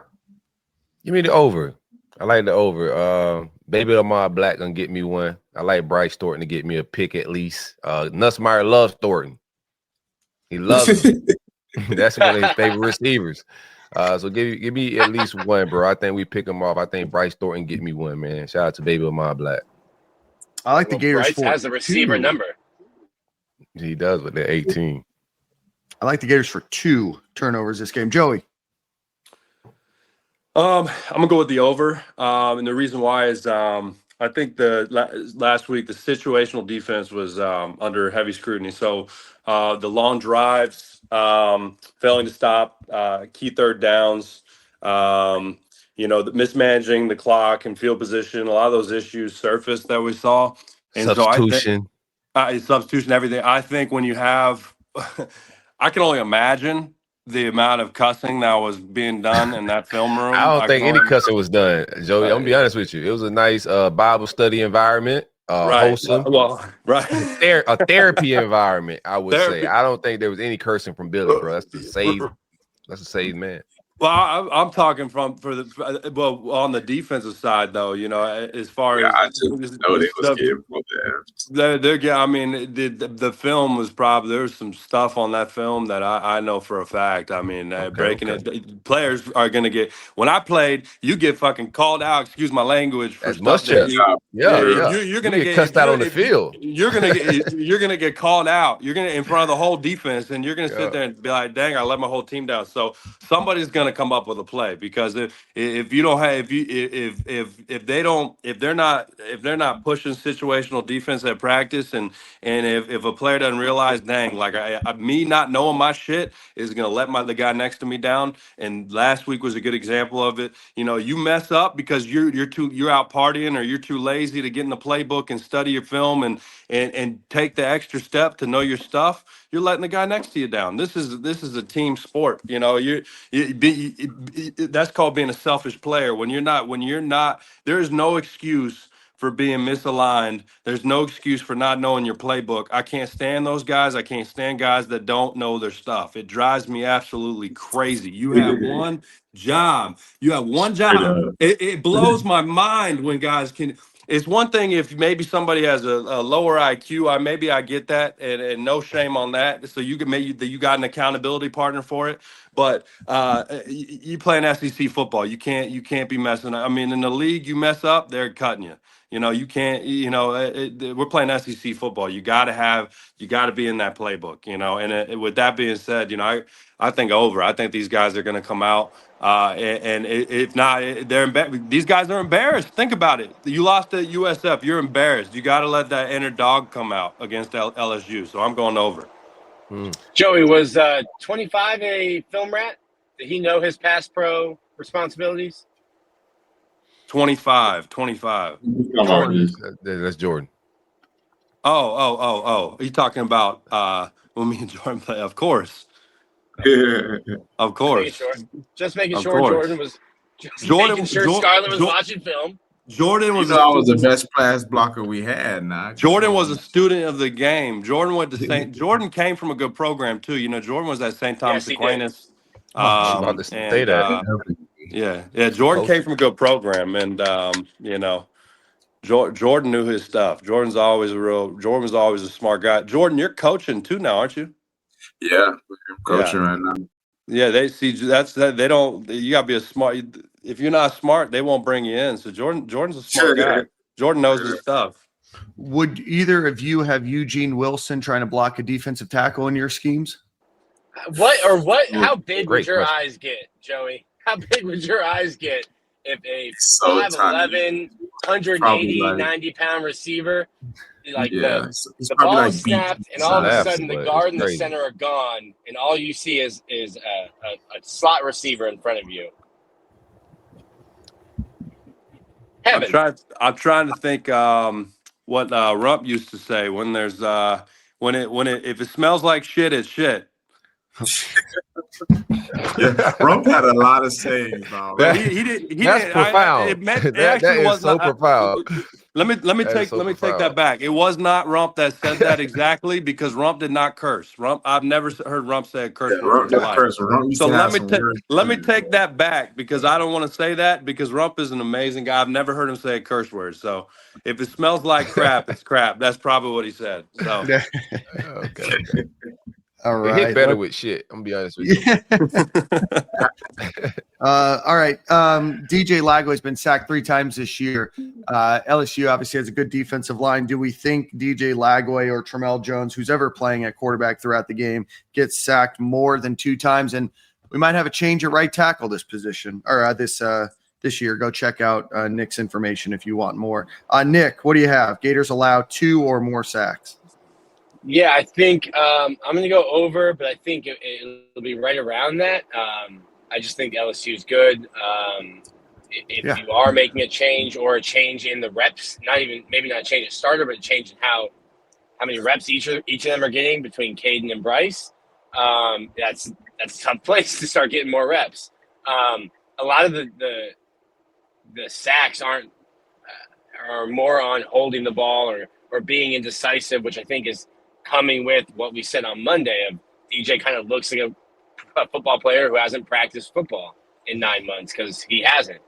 Give me the over. I like the over. Baby Lamar Black gonna get me 1. I like Bryce Thornton to get me a pick at least. Nussmeier loves Thornton. He loves him. That's one of his favorite receivers. So give me at least one, bro. I think we pick him off. I think Bryce Thornton get me one, man. Shout out to Baby Lamar Black. I like the Gators Bryce for has the receiver 2. number. He does with the 18. I like the Gators for 2 turnovers this game. Joey. I'm gonna go with the over, and the reason why is I think last week the situational defense was under heavy scrutiny. So the long drives, failing to stop, key third downs, the mismanaging the clock and field position, a lot of those issues surfaced that we saw. And Substitution. Substitution, everything. I think when you have, I can only imagine the amount of cussing that was being done in that film room. I don't think any cussing was done, Joey. I'm gonna be honest with you. It was a nice Bible study environment, wholesome. Right. A therapy environment, I would say. I don't think there was any cursing from Billy, bro. That's a saved man. Well, I'm talking on the defensive side, though. As far as I just know they was getting the film was probably there's some stuff on that film that I know for a fact. I mean, breaking it, players are gonna get. When I played, you get fucking called out. Excuse my language for stuff that you're gonna get cussed out on the field. You're gonna get called out. You're gonna in front of the whole defense, and you're gonna sit there and be like, "Dang, I let my whole team down." So somebody's gonna come up with a play, because if you don't have if they're not pushing situational defense at practice, and if a player doesn't realize, dang, like me not knowing my shit is gonna let the guy next to me down. And last week was a good example of it. You mess up because you're out partying, or you're too lazy to get in the playbook and study your film and take the extra step to know your stuff. You're letting the guy next to you down. This is a team sport. That's called being a selfish player. When you're not, there is no excuse for being misaligned. There's no excuse for not knowing your playbook. I can't stand those guys. I can't stand guys that don't know their stuff. It drives me absolutely crazy. You have one job. It blows my mind when guys can. It's one thing if maybe somebody has a lower IQ. I get that, and no shame on that. So you got an accountability partner for it. But you play an SEC football. You can't be messing up. I mean, in the league, you mess up, they're cutting you. You can't. We're playing SEC football. You got to be in that playbook. And with that being said, I think over. I think these guys are going to come out. And if not, these guys are embarrassed. Think about it. You lost to USF. You're embarrassed. You got to let that inner dog come out against LSU. So I'm going over. Joey, was 25 a film rat? Did he know his pass pro responsibilities? 25. That's Jordan. Oh. Are you talking about when me and Jordan play? Of course. Of course. Just making sure Jordan was making sure Scarlett was watching film. Jordan was I was the best pass blocker we had. Jordan was a student of the game. Jordan came from a good program too. Jordan was at St. Thomas Aquinas. About to say that. Yeah. Jordan came from a good program, and Jordan knew his stuff. Jordan was always a smart guy. Jordan, you're coaching too now, aren't you? Yeah, I'm coaching right now. Yeah, they see they don't. You gotta be a smart. If you're not smart, they won't bring you in. So Jordan's a smart guy. Jordan knows his stuff. Would either of you have Eugene Wilson trying to block a defensive tackle in your schemes? How big would your eyes get, Joey? How big would your eyes get if a 5'11", 180, 90-pound receiver, the ball is snapped, and all of a sudden the guard and the center are gone, and all you see is a slot receiver in front of you? Heaven. I'm trying to think what Rump used to say when there's if it smells like shit, it's shit. Rump had a lot of saves, dog. That's profound. It That actually is so profound. Let me take that back. It was not Rump that said that exactly, because Rump did not curse. I've never heard Rump say a curse word in his life. So let me take that back, because I don't want to say that, because Rump is an amazing guy. I've never heard him say a curse word. So if it smells like crap, it's crap. That's probably what he said. So okay. All right. It hit better with shit. I'm gonna be honest with you. All right. DJ Lagway's been sacked 3 times this year. LSU obviously has a good defensive line. Do we think DJ Lagway or Tramel Jones, who's ever playing at quarterback throughout the game, gets sacked more than 2 times? And we might have a change at right tackle this position or this year. Go check out Nick's information if you want more. Nick, what do you have? Gators allow 2 or more sacks. Yeah, I think I'm going to go over, but I think it'll be right around that. I just think LSU is good. If you are making a change or a change in the reps, maybe not a change at starter, but a change in how many reps each of them are getting between Caden and Bryce, that's a tough place to start getting more reps. A lot of the sacks are more on holding the ball or being indecisive, which I think is coming with what we said on Monday of DJ kind of looks like a football player who hasn't practiced football in 9 months, because he hasn't.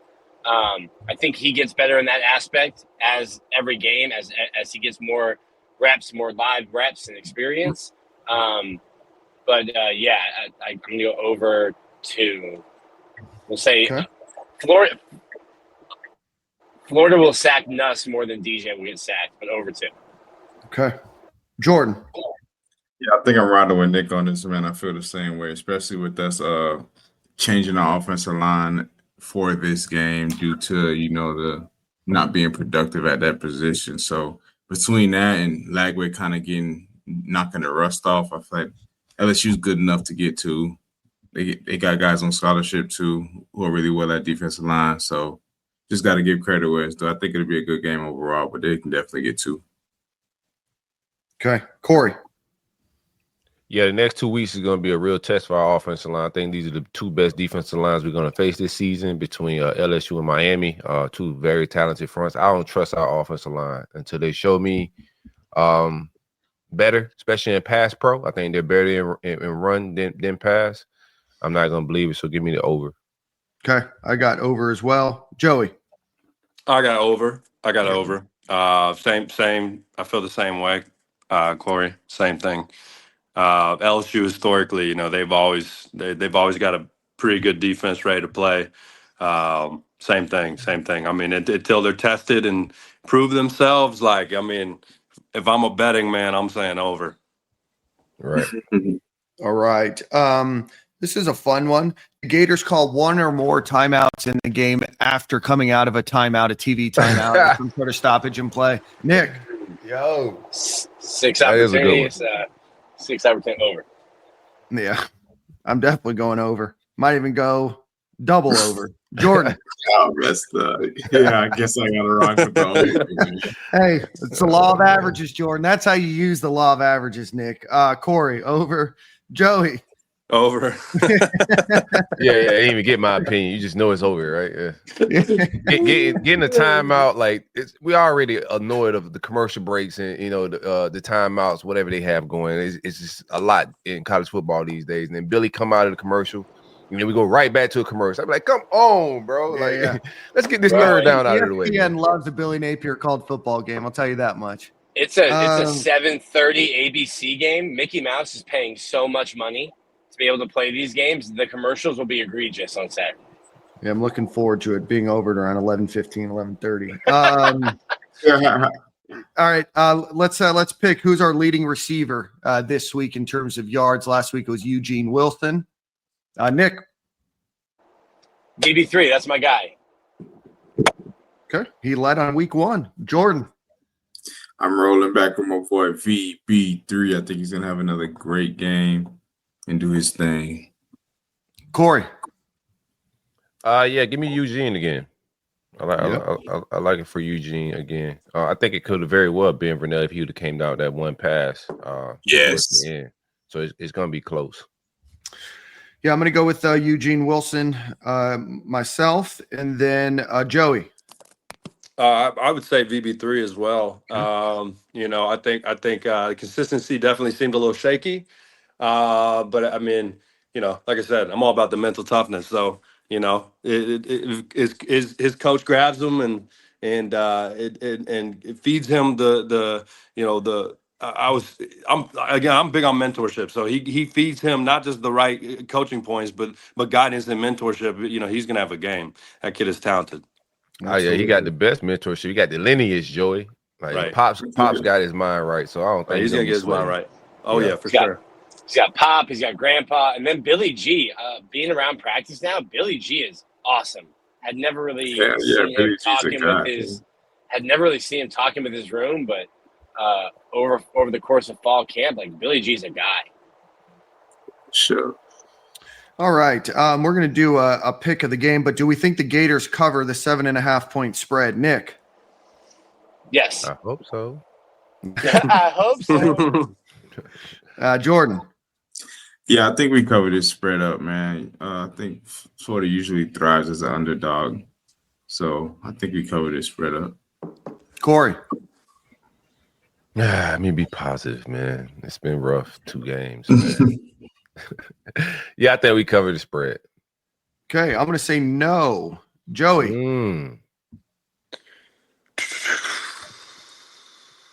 I think he gets better in that aspect as every game, as he gets more reps, more live reps and experience. I'm going to go over 2. We'll say Florida will sack Nuss more than DJ will get sacked, but over 2. Okay. Jordan. Yeah, I think I'm riding with Nick on this, man. I feel the same way, especially with us changing our offensive line for this game due to, the not being productive at that position. So between that and Lagway kind of knocking the rust off, I feel like LSU's good enough to get to. They got guys on scholarship too who are really well at defensive line. So just got to give credit where it's due. I think it'll be a good game overall, but they can definitely get 2. Okay. Corey. Yeah, the next 2 weeks is going to be a real test for our offensive line. I think these are the 2 best defensive lines we're going to face this season between LSU and Miami, 2 very talented fronts. I don't trust our offensive line until they show me better, especially in pass pro. I think they're better in run than pass. I'm not going to believe it, so give me the over. Okay, I got over as well. Joey. I got over. Same. I feel the same way. Corey, same thing. LSU historically, they've always got a pretty good defense ready to play. Same thing. I mean, until they're tested and prove themselves. If I'm a betting man, I'm saying over. Right. All right. This is a fun one. The Gators call 1 or more timeouts in the game after coming out of a timeout, a TV timeout, some sort of stoppage in play. Nick. Yo. 6 opportunities. 6 opportunities over. Yeah. I'm definitely going over. Might even go double over. Jordan. Yeah, I guess I got it wrong with the over. Hey, it's the law of averages, Jordan. That's how you use the law of averages, Nick. Corey, over. Joey. Over. Yeah, I didn't even get my opinion. You just know it's over, right? Yeah. Getting a timeout, we already annoyed of the commercial breaks and the timeouts, whatever they have going. It's just a lot in college football these days. And then Billy come out of the commercial, and then we go right back to a commercial. I'm like, come on, bro! Let's get this third down out of the way. ESPN loves the Billy Napier called football game. I'll tell you that much. It's a 7:30 ABC game. Mickey Mouse is paying so much money to be able to play these games. The commercials will be egregious on Saturday. Yeah, I'm looking forward to it being over at around 11:15, 11:30. All right, let's pick who's our leading receiver this week in terms of yards. Last week it was Eugene Wilson. Nick. BB3, that's my guy. Okay, he led on week 1. Jordan. I'm rolling back with my boy VB3. I think he's gonna have another great game and do his thing. Corey. Give me Eugene again. I like it for Eugene again. I think it could have very well been Vernell if he would have came down with that one pass. Yes. So it's going to be close. Yeah, I'm going to go with Eugene Wilson, myself, and then Joey. I would say VB3 as well. I think consistency definitely seemed a little shaky. But I mean, like I said, I'm all about the mental toughness. So, his coach grabs him and it feeds him I'm big on mentorship. So he feeds him not just the right coaching points, but guidance and mentorship. He's gonna have a game. That kid is talented. Oh yeah, he got the best mentorship. He got the lineage, Joey. Like Right. Pops got his mind right, so I don't think He's gonna get his mind right. Oh yeah, for sure. He's got Pop, he's got Grandpa, and then Billy G. Being around practice now, Billy G is awesome. Had never really seen him talking with his. Had never really seen him talking with his room, but over the course of fall camp, like Billy G's a guy. Sure. All right. We're going to do a pick of the game, but do we think the Gators cover the 7.5 point spread? Nick? Yes. I hope so. I hope so. Jordan? Yeah, I think we covered this spread up, man. I think Florida usually thrives as an underdog. So I think we covered this spread up. Corey? Let me be positive, man. It's been rough 2 games, man. Yeah, I think we covered the spread. Okay, I'm going to say no. Joey?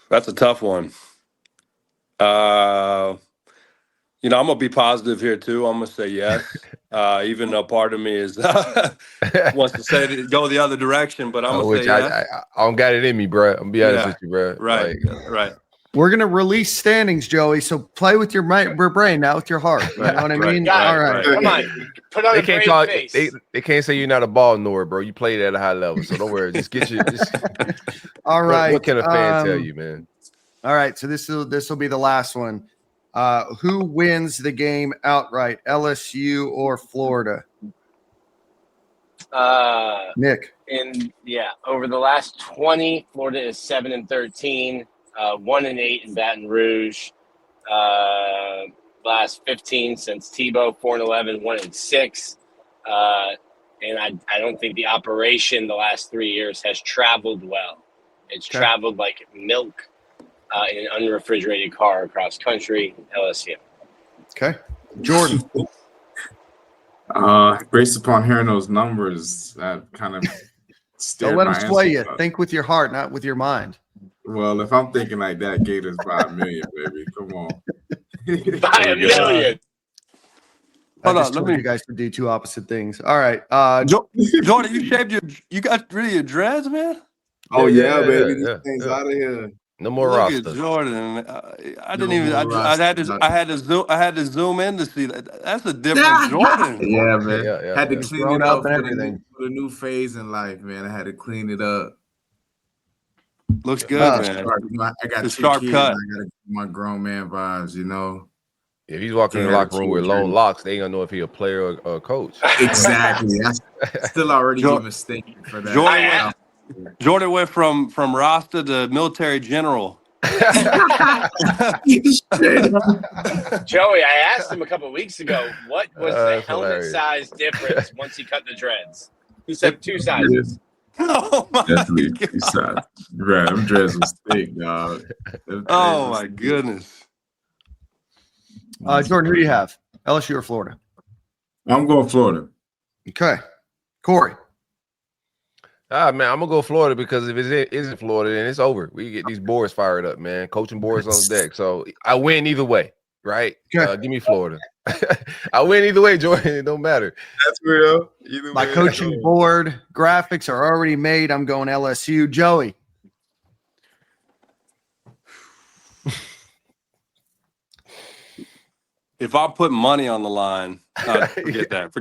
That's a tough one. I'm gonna be positive here too. I'm gonna say yes, even though part of me is wants to say go the other direction. But I'm gonna say yes. I don't got it in me, bro. I'm gonna be honest with you, bro. Right, right. We're going to release standings, Joey, so play with your brain, not with your heart. You know what I mean? All right. Come on. Put on a brave face. They can't say you're not a ball knower, bro. You played at a high level, so don't worry. Just get your All right. What can a fan tell you, man? All right, so this will be the last one. Who wins the game outright, LSU or Florida? Nick. Over the last 20, Florida is 7-13. 1-8 in Baton Rouge. Last 15 since Tebow, 4-11, 1-6. And I don't think the operation the last 3 years has traveled well. It's traveled like milk in an unrefrigerated car across country. LSU. Okay, Jordan. Based upon hearing those numbers, that kind of don't let them sway you. Think with your heart, not with your mind. Well, if I'm thinking like that, Gators by 1 million, baby. Come on. By 1 million. Hold on, let me. You guys to do 2 opposite things. All right, Jordan, you got rid of your dreads, man. Oh yeah, baby. These things out of here. No more Look roster. at Jordan. I didn't even. I had to zoom in to see that. That's a different Jordan. Yeah, man. Yeah, had to clean it up and everything. For the new phase in life, man. I had to clean it up. Looks good, man. I got the 2 sharp kids. cut. I gotta get my grown man vibes, you know. If he's walking in the locker room with lone locks, they ain't gonna know if he a player or a coach. Exactly. I still already a mistake for that. Jordan went from Rasta to military general. Joey, I asked him a couple of weeks ago, what was the helmet size difference once he cut the dreads? He said 2 sizes. Oh my Definitely 2 sizes. Right, them dreads was thick, dog. Oh my goodness. Jordan, who do you have? LSU or Florida? I'm going Florida. Okay, Corey. Man, I'm gonna go Florida because if it isn't Florida, then it's over. We get these boards fired up, man. Coaching boards on deck. So I win either way, right? Give me Florida. I win either way, Jordan. It don't matter. That's real. My coaching board graphics are already made. I'm going LSU. Joey. If I put money on the line, forget that.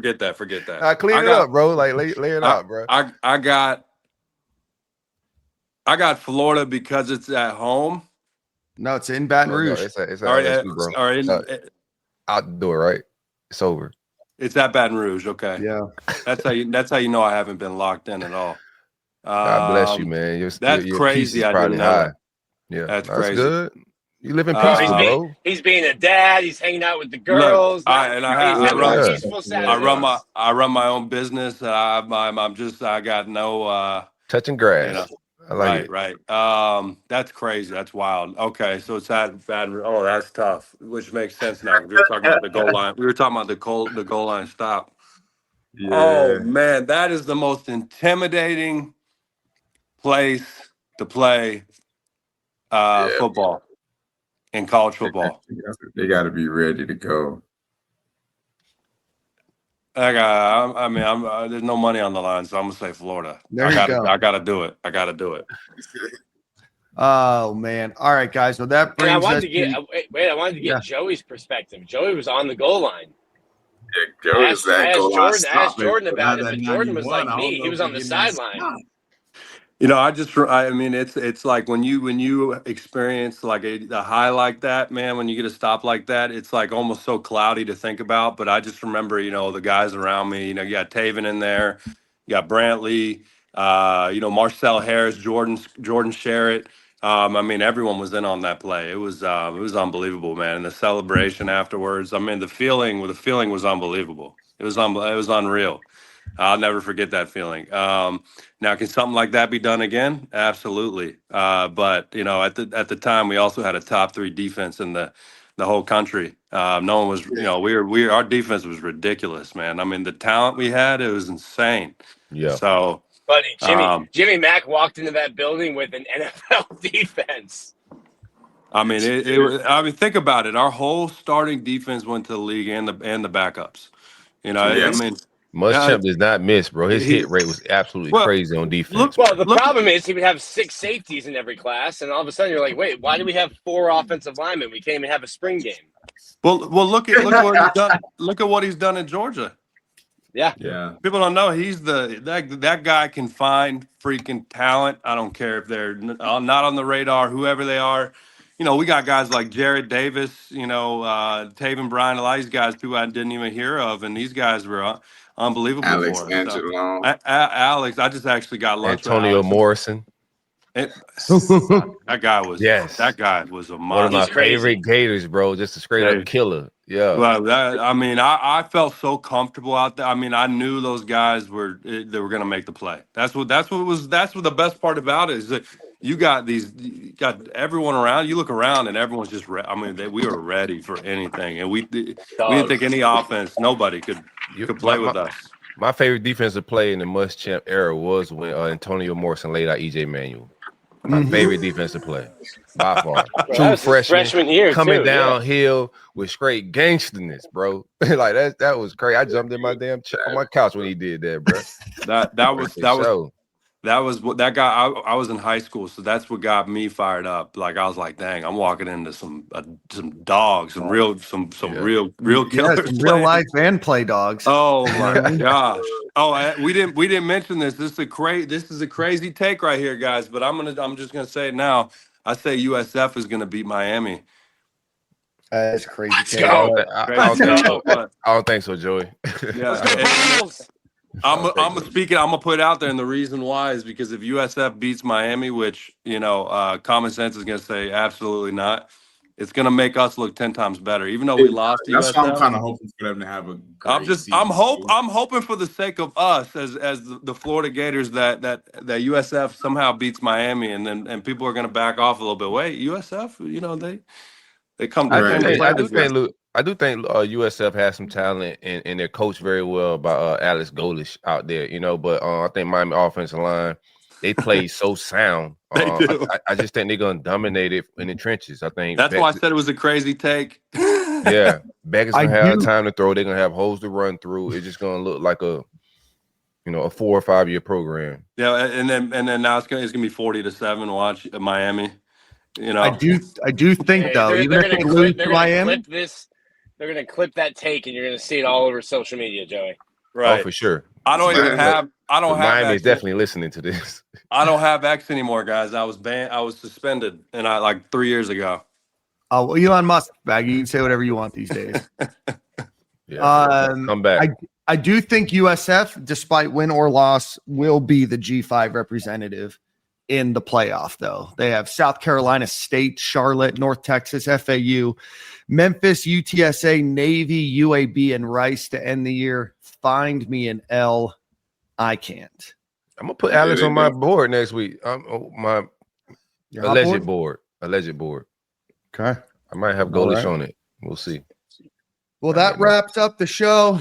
I clean it up, bro. Like lay it out, bro. I got Florida because it's at home. No, it's in Baton Rouge. No, it's LSU, bro. Out the door, right? It's over. It's at Baton Rouge. Okay. Yeah. That's how you know I haven't been locked in at all. God bless you, man. That's your crazy. Piece is I probably didn't know high. that. Yeah, that's crazy. Good. You live in peaceful, bro. He's being a dad. He's hanging out with the girls. Look, a peaceful Saturday. I run my own business. I got no touching grass. You know, I like it. Right. That's crazy. That's wild. Okay, so it's bad. Oh, that's tough. Which makes sense now. We were talking about the goal line. We were talking about the goal line stop. Yeah. Oh man, that is the most intimidating place to play football in college football. They got to be ready to go. There's no money on the line, so I'm gonna say Florida. I gotta do it. Oh man! All right, guys. Well, that brings I wanted to get Joey's perspective. Joey was on the goal line. Yeah, Joey was that goal line. I asked Jordan about it, but Jordan was like me. He was on the sideline. You know, it's like when you experience like a high like that, man, when you get a stop like that, it's like almost so cloudy to think about. But I just remember, the guys around me, you got Taven in there, you got Brantley, Marcel Harris, Jordan Sherritt. Everyone was in on that play. It was unbelievable, man. And the celebration afterwards, the feeling was unbelievable. It was unreal. I'll never forget that feeling. Now, can something like that be done again? Absolutely. But at the time, we also had a top 3 defense in the whole country. No one was, our defense was ridiculous, man. The talent we had, it was insane. Yeah. So, buddy, Jimmy Mack walked into that building with an NFL defense. Think about it. Our whole starting defense went to the league and the backups. Muschamp does not miss, bro. His hit rate was absolutely crazy on defense. The problem is he would have 6 safeties in every class, and all of a sudden you're like, wait, why do we have 4 offensive linemen? We can't even have a spring game. Well, look at what he's done. Look at what he's done in Georgia. Yeah. People don't know he's that guy can find freaking talent. I don't care if they're not on the radar, whoever they are. We got guys like Jared Davis, Taven Bryan, a lot of these guys people I didn't even hear of, and these guys were unbelievable. Alex for us. Angelo. Alex, I just actually got lunch Antonio with Morrison. That guy was a monster. One of my favorite Gators, bro. Just a straight up killer. Yeah. Well, I felt so comfortable out there. I knew those guys were going to make the play. That's what the best part about it is that you got everyone around. You look around and everyone's just we were ready for anything, and we didn't think any offense, nobody could play with us. My favorite defensive play in the Muschamp era was when Antonio Morrison laid out EJ Manuel. My favorite defensive play by far. True freshman year coming downhill with straight gangsterness, bro. Like that was crazy. I jumped in my damn on my couch when he did that, bro. That guy. I was in high school, so that's what got me fired up. Like I was like, dang, I'm walking into some dogs, some real killers, some real life and play dogs. Oh my gosh! Oh, we didn't mention this. This is a crazy take right here, guys. But I'm just gonna say it now. I say USF is gonna beat Miami. That's crazy. I don't think so, Joey. Yeah. I'm gonna put it out there, and the reason why is because if USF beats Miami, which common sense is gonna say absolutely not, it's gonna make us look 10 times better. Even though we lost to USF, that's why I'm kind of hoping for them to have a great season. I'm hoping for the sake of us as the Florida Gators that USF somehow beats Miami, and people are gonna back off a little bit. Wait, USF, they come. I do think USF has some talent and they're coached very well by Alex Golish out there, But I think Miami offensive line, they play so sound. I just think they're gonna dominate it in the trenches. I think that's why I said it was a crazy take. Yeah, Beckett's gonna have time to throw. They're gonna have holes to run through. It's just gonna look like a 4 or 5 year program. Yeah, and then now it's gonna be 40-7. Watch Miami. I do think though, even if they lose to Miami. They're going to clip that take, and you're going to see it all over social media, Joey. Right. Oh, for sure. Miami's definitely listening to this. I don't have X anymore, guys. I was banned. I was suspended, and like 3 years ago. Oh, well, Elon Musk, bag. You can say whatever you want these days. Come back. I do think USF, despite win or loss, will be the G5 representative in the playoff, though. They have South Carolina State, Charlotte, North Texas, FAU, Memphis, UTSA, Navy, UAB, and Rice to end the year. Find me an L. I can't. I'm gonna put Alex on my board next week. My Your alleged board? board. Okay. I might have goalish on it. We'll see. Well, that wraps up the show.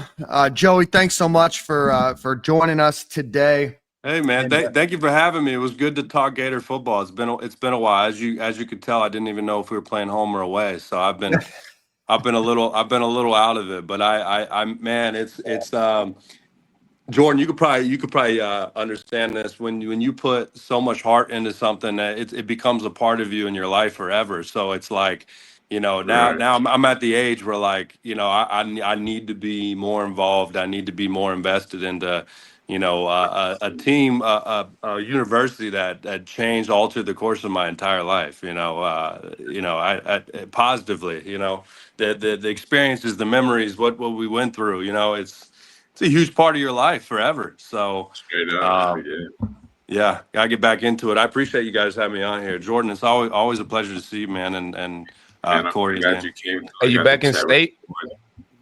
Joey, thanks so much for joining us today. Hey man, thank you for having me. It was good to talk Gator football. It's been a while. As you could tell, I didn't even know if we were playing home or away. So I've been a little out of it. But I'm man, it's Jordan, you could probably understand this when you put so much heart into something that it becomes a part of you in your life forever. So it's like, now I'm at the age where like, I need to be more involved. I need to be more invested into, a team, a university that changed, altered the course of my entire life. I positively. The experiences, the memories, what we went through. It's a huge part of your life forever. So, yeah, gotta get back into it. I appreciate you guys having me on here, Jordan. It's always a pleasure to see you, man, and Corey. You came. Hey, you back in state?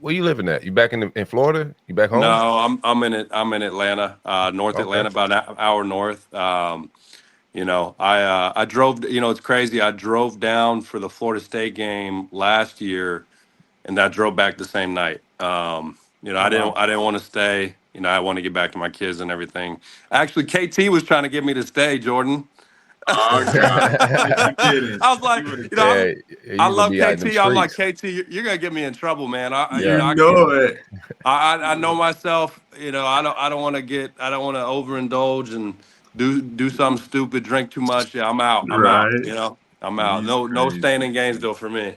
Where you living at? You back in Florida? You back home? No, I'm in Atlanta, North Atlanta, about an hour north. I drove. It's crazy. I drove down for the Florida State game last year, and I drove back the same night. I didn't want to stay. I want to get back to my kids and everything. Actually, KT was trying to get me to stay, Jordan. Oh God! I was like, I love KT. I'm like, KT, you're gonna get me in trouble, man. I know myself. I don't want to overindulge and do something stupid, drink too much. Yeah, I'm out. I'm out. I'm out. No staying in Gainesville for me.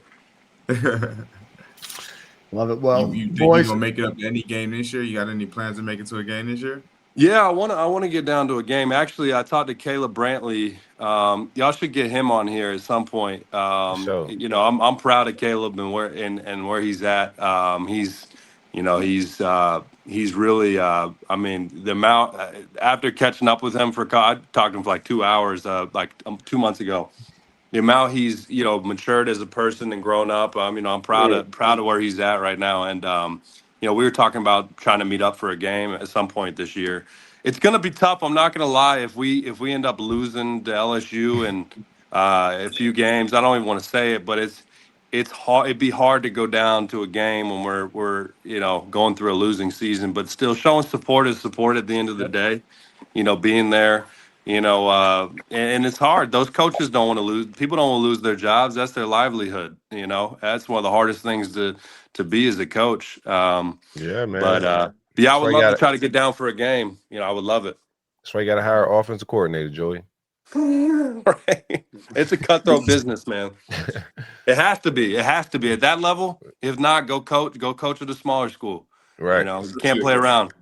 Love it. Well, you think boys, you gonna make it up to any game this year? You got any plans to make it to a game this year? Yeah, I want to get down to a game. Actually, I talked to Caleb Brantley. Y'all should get him on here at some point. Sure. I'm proud of Caleb and where he's at. He's really. The amount after catching up with him I talked to him for like 2 hours, 2 months ago. The amount he's matured as a person and grown up. I'm proud of where he's at right now. And we were talking about trying to meet up for a game at some point this year. It's going to be tough. I'm not going to lie. If we end up losing to LSU and a few games, I don't even want to say it, but it's hard. It'd be hard to go down to a game when we're going through a losing season, but still showing support is support at the end of the day. Being there. And it's hard. Those coaches don't want to lose. People don't want to lose their jobs. That's their livelihood. That's one of the hardest things to be as a coach. Yeah, man. But I would love to try to get down for a game. I would love it. That's why you got to hire an offensive coordinator, Joey. Right. It's a cutthroat business, man. It has to be. It has to be at that level. If not, go coach at a smaller school. Right. You can't play around.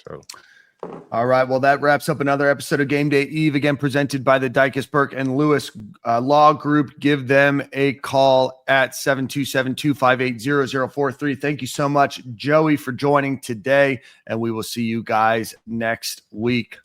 So. All right. Well, that wraps up another episode of Game Day Eve, again presented by the Dicus, Burke, and Lewis Law Group. Give them a call at 727-258-0043. Thank you so much, Joey, for joining today, and we will see you guys next week.